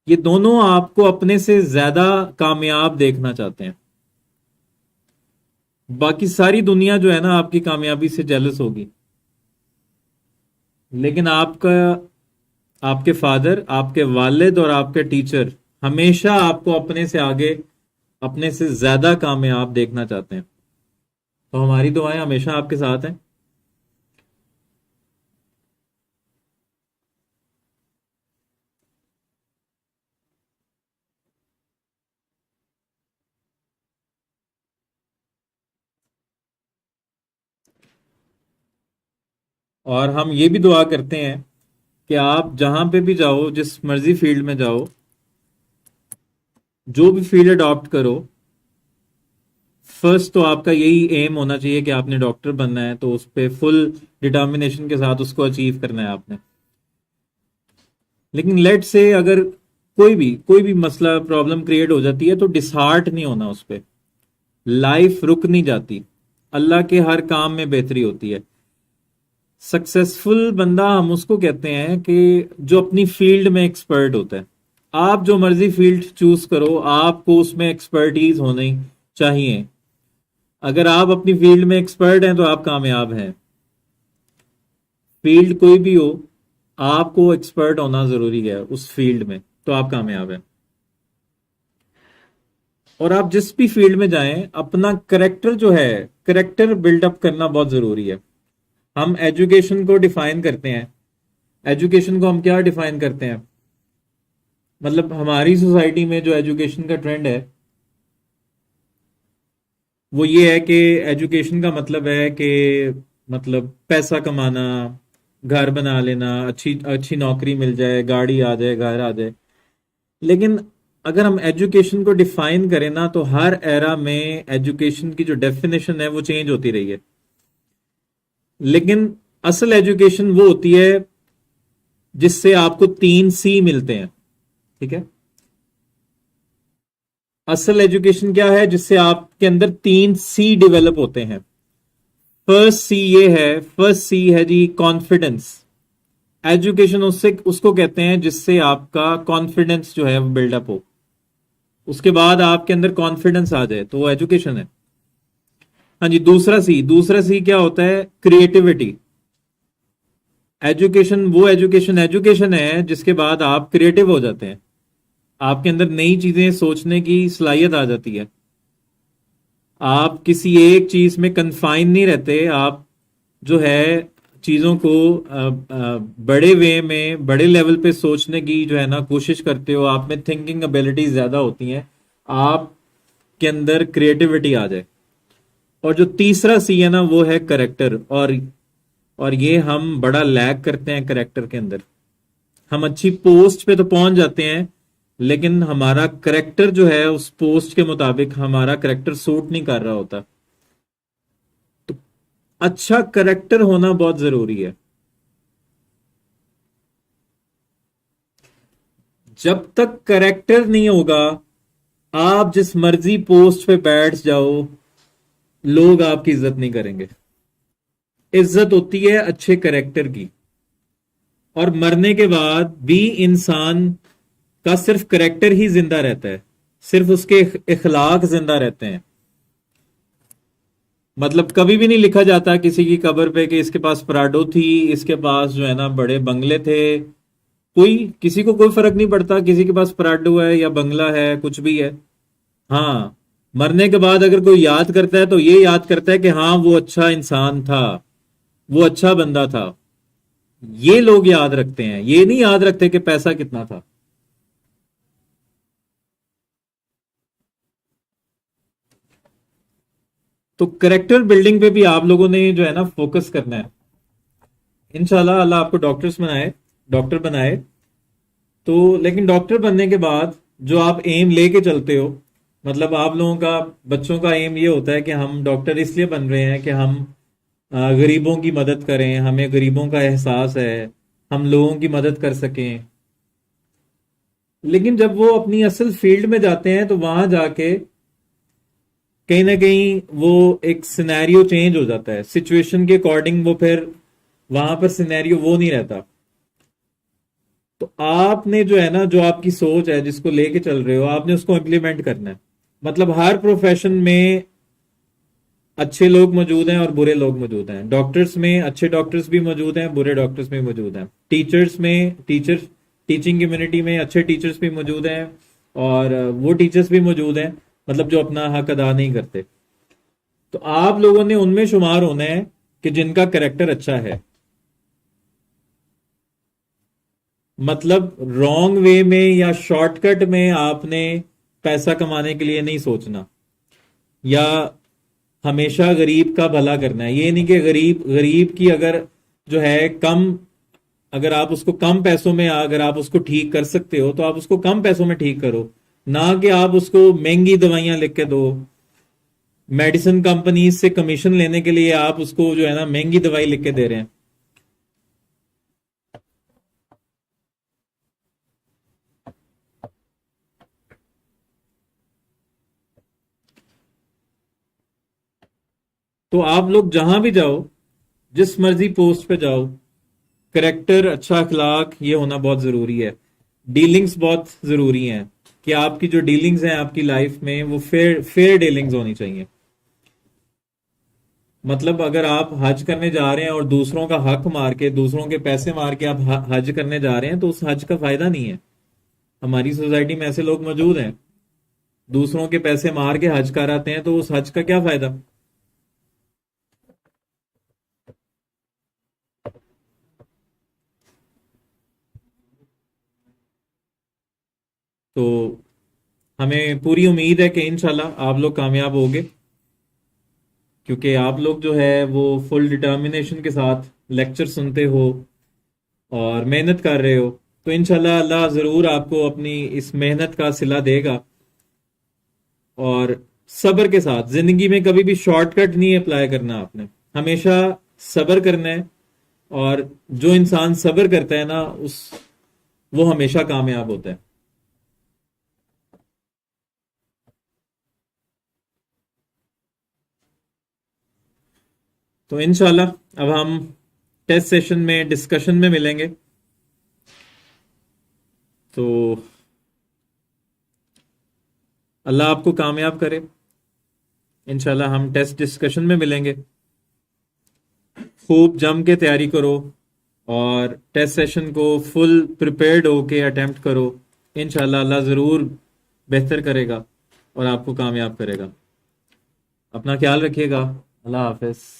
[SPEAKER 1] ये दोनों आपको अपने से ज्यादा कामयाब देखना चाहते हैं। बाकी सारी दुनिया जो है ना आपकी कामयाबी से जेलस होगी। लेकिन आपके फादर, आपके वालिद और आपके टीचर हमेशा आपको अपने से आगे, अपने से ज्यादा कामयाब देखना चाहते हैं। तो हमारी दुआएं हमेशा आपके साथ हैं। और हम ये भी दुआ करते हैं कि आप जहां पे भी जाओ, जिस मर्जी फील्ड में जाओ, जो भी फील्ड अडॉप्ट करो, फर्स्ट तो आपका यही एम होना चाहिए कि आपने डॉक्टर बनना है, तो उस पर फुल डिटर्मिनेशन के साथ उसको अचीव करना है आपने। लेकिन लेट से अगर कोई भी मसला प्रॉब्लम क्रिएट हो जाती है तो डिसहार्ट नहीं होना उस पर। लाइफ रुक नहीं जाती, अल्लाह के हर काम में बेहतरी होती है। सक्सेसफुल बंदा हम उसको कहते हैं कि जो अपनी फील्ड में एक्सपर्ट होता है। आप जो मर्जी फील्ड चूज करो, आपको उसमें एक्सपर्टीज होनी चाहिए। अगर आप अपनी फील्ड में एक्सपर्ट हैं तो आप कामयाब हैं। फील्ड कोई भी हो, आपको एक्सपर्ट होना जरूरी है उस फील्ड में, तो आप कामयाब हैं। और आप जिस भी फील्ड में जाएं, अपना करेक्टर जो है, करेक्टर बिल्डअप करना बहुत जरूरी है। हम एजुकेशन को डिफाइन करते हैं, एजुकेशन को हम क्या डिफाइन करते हैं, मतलब हमारी सोसाइटी में जो एजुकेशन का ट्रेंड है वो ये है कि एजुकेशन का मतलब है कि मतलब पैसा कमाना, घर बना लेना, अच्छी अच्छी नौकरी मिल जाए, गाड़ी आ जाए, घर आ जाए। लेकिन अगर हम एजुकेशन को डिफाइन करें ना, तो हर एरा में एजुकेशन की जो डेफिनेशन है वो चेंज होती रही है। लेकिन असल एजुकेशन वो होती है जिससे आपको 3 C मिलते हैं, ठीक है। असल एजुकेशन क्या है? जिससे आपके अंदर 3 C डेवलप होते हैं। फर्स्ट सी ये है, फर्स्ट सी है जी कॉन्फिडेंस। एजुकेशन उससे उसको कहते हैं जिससे आपका कॉन्फिडेंस जो है वो बिल्डअप हो। उसके बाद आपके अंदर कॉन्फिडेंस आ जाए तो वो एजुकेशन है। हाँ जी, दूसरा सी क्या होता है? क्रिएटिविटी। एजुकेशन है जिसके बाद आप क्रिएटिव हो जाते हैं, आपके अंदर नई चीजें सोचने की सलाहियत आ जाती है। आप किसी एक चीज में कन्फाइन नहीं रहते, आप जो है चीजों को बड़े वे में, बड़े लेवल पे सोचने की जो है ना कोशिश करते हो। आप में थिंकिंग एबिलिटीज ज्यादा होती हैं, आपके अंदर क्रिएटिविटी आ जाए। और जो तीसरा सी है ना वो है करेक्टर। और ये हम बड़ा लैग करते हैं करेक्टर के अंदर। हम अच्छी पोस्ट पे तो पहुंच जाते हैं, लेकिन हमारा करेक्टर जो है उस पोस्ट के मुताबिक हमारा करेक्टर सूट नहीं कर रहा होता। तो अच्छा करेक्टर होना बहुत जरूरी है। जब तक करेक्टर नहीं होगा, आप जिस मर्जी पोस्ट पे बैठ जाओ, लोग आपकी इज्जत नहीं करेंगे। इज्जत होती है अच्छे करेक्टर की। और मरने के बाद भी इंसान का सिर्फ करेक्टर ही जिंदा रहता है, सिर्फ उसके इखलाक जिंदा रहते हैं। मतलब कभी भी नहीं लिखा जाता किसी की कब्र पे कि इसके पास पराडो थी, इसके पास जो है ना बड़े बंगले थे। कोई किसी को कोई फर्क नहीं पड़ता किसी के पास पराडो है या बंगला है, कुछ भी है। हाँ, मरने के बाद अगर कोई याद करता है तो ये याद करता है कि हाँ वो अच्छा इंसान था, वो अच्छा बंदा था। ये लोग याद रखते हैं, ये नहीं याद रखते कि पैसा कितना था। तो करेक्टर बिल्डिंग पे भी आप लोगों ने जो है ना फोकस करना है। इंशाल्लाह अल्लाह आपको डॉक्टर बनाए। तो लेकिन डॉक्टर बनने के बाद जो आप एम लेके चलते हो, मतलब आप लोगों का, बच्चों का एम ये होता है कि हम डॉक्टर इसलिए बन रहे हैं कि हम गरीबों की मदद करें, हमें गरीबों का एहसास है, हम लोगों की मदद कर सकें। लेकिन जब वो अपनी असल फील्ड में जाते हैं तो वहां जाके कहीं ना कहीं वो एक सिनेरियो चेंज हो जाता है, सिचुएशन के अकॉर्डिंग वो फिर वहां पर सिनेरियो वो नहीं रहता। तो आपने जो है ना, जो आपकी सोच है जिसको लेके चल रहे हो, आपने उसको इम्प्लीमेंट करना है। मतलब हर प्रोफेशन में अच्छे लोग मौजूद हैं और बुरे लोग मौजूद हैं। डॉक्टर्स में अच्छे डॉक्टर्स भी मौजूद हैं, बुरे डॉक्टर्स भी मौजूद हैं। टीचर्स टीचिंग कम्युनिटी में अच्छे टीचर्स भी मौजूद हैं और वो टीचर्स भी मौजूद हैं मतलब जो अपना हक अदा नहीं करते। तो आप लोगों ने उनमें शुमार होना है कि जिनका करेक्टर अच्छा है। मतलब रॉन्ग वे में या शॉर्टकट में आपने पैसा कमाने के लिए नहीं सोचना, या हमेशा गरीब का भला करना है। ये नहीं कि गरीब गरीब की अगर जो है कम, अगर आप उसको कम पैसों में, अगर आप उसको ठीक कर सकते हो तो आप उसको कम पैसों में ठीक करो। ना कि आप उसको महंगी दवाइयां लिख के दो। मेडिसिन कंपनी से कमीशन लेने के लिए आप उसको जो है ना महंगी दवाई लिख के दे रहे हैं। तो आप लोग जहां भी जाओ, जिस मर्जी पोस्ट पे जाओ, करेक्टर, अच्छा अखलाक, ये होना बहुत जरूरी है। डीलिंग्स बहुत जरूरी हैं कि आपकी जो डीलिंग्स हैं आपकी लाइफ में वो फेयर फेयर डीलिंग्स होनी चाहिए। मतलब अगर आप हज करने जा रहे हैं और दूसरों का हक मार के, दूसरों के पैसे मार के आप हज करने जा रहे हैं, तो उस हज का फायदा नहीं है। हमारी सोसाइटी में ऐसे लोग मौजूद हैं, दूसरों के पैसे मार के हज कर आते हैं, तो उस हज का क्या फायदा। तो हमें पूरी उम्मीद है कि इंशाल्लाह आप लोग कामयाब होगे, क्योंकि आप लोग जो है वो फुल डिटर्मिनेशन के साथ लेक्चर सुनते हो और मेहनत कर रहे हो। तो इंशाल्लाह अल्लाह ज़रूर आपको अपनी इस मेहनत का सिला देगा। और सब्र के साथ, ज़िंदगी में कभी भी शॉर्टकट नहीं अप्लाई करना आपने, हमेशा सब्र करना है। और जो इंसान सब्र करता है ना, उस वो हमेशा कामयाब होता है। तो इंशाल्लाह अब हम टेस्ट सेशन में डिस्कशन में मिलेंगे। तो अल्लाह आपको कामयाब करे। इंशाल्लाह हम टेस्ट डिस्कशन में मिलेंगे। खूब जम के तैयारी करो और टेस्ट सेशन को फुल प्रिपेयर्ड होके अटेम्प्ट करो। इंशाल्लाह अल्लाह ज़रूर बेहतर करेगा और आपको कामयाब करेगा। अपना ख्याल रखिएगा। अल्लाह हाफिज़।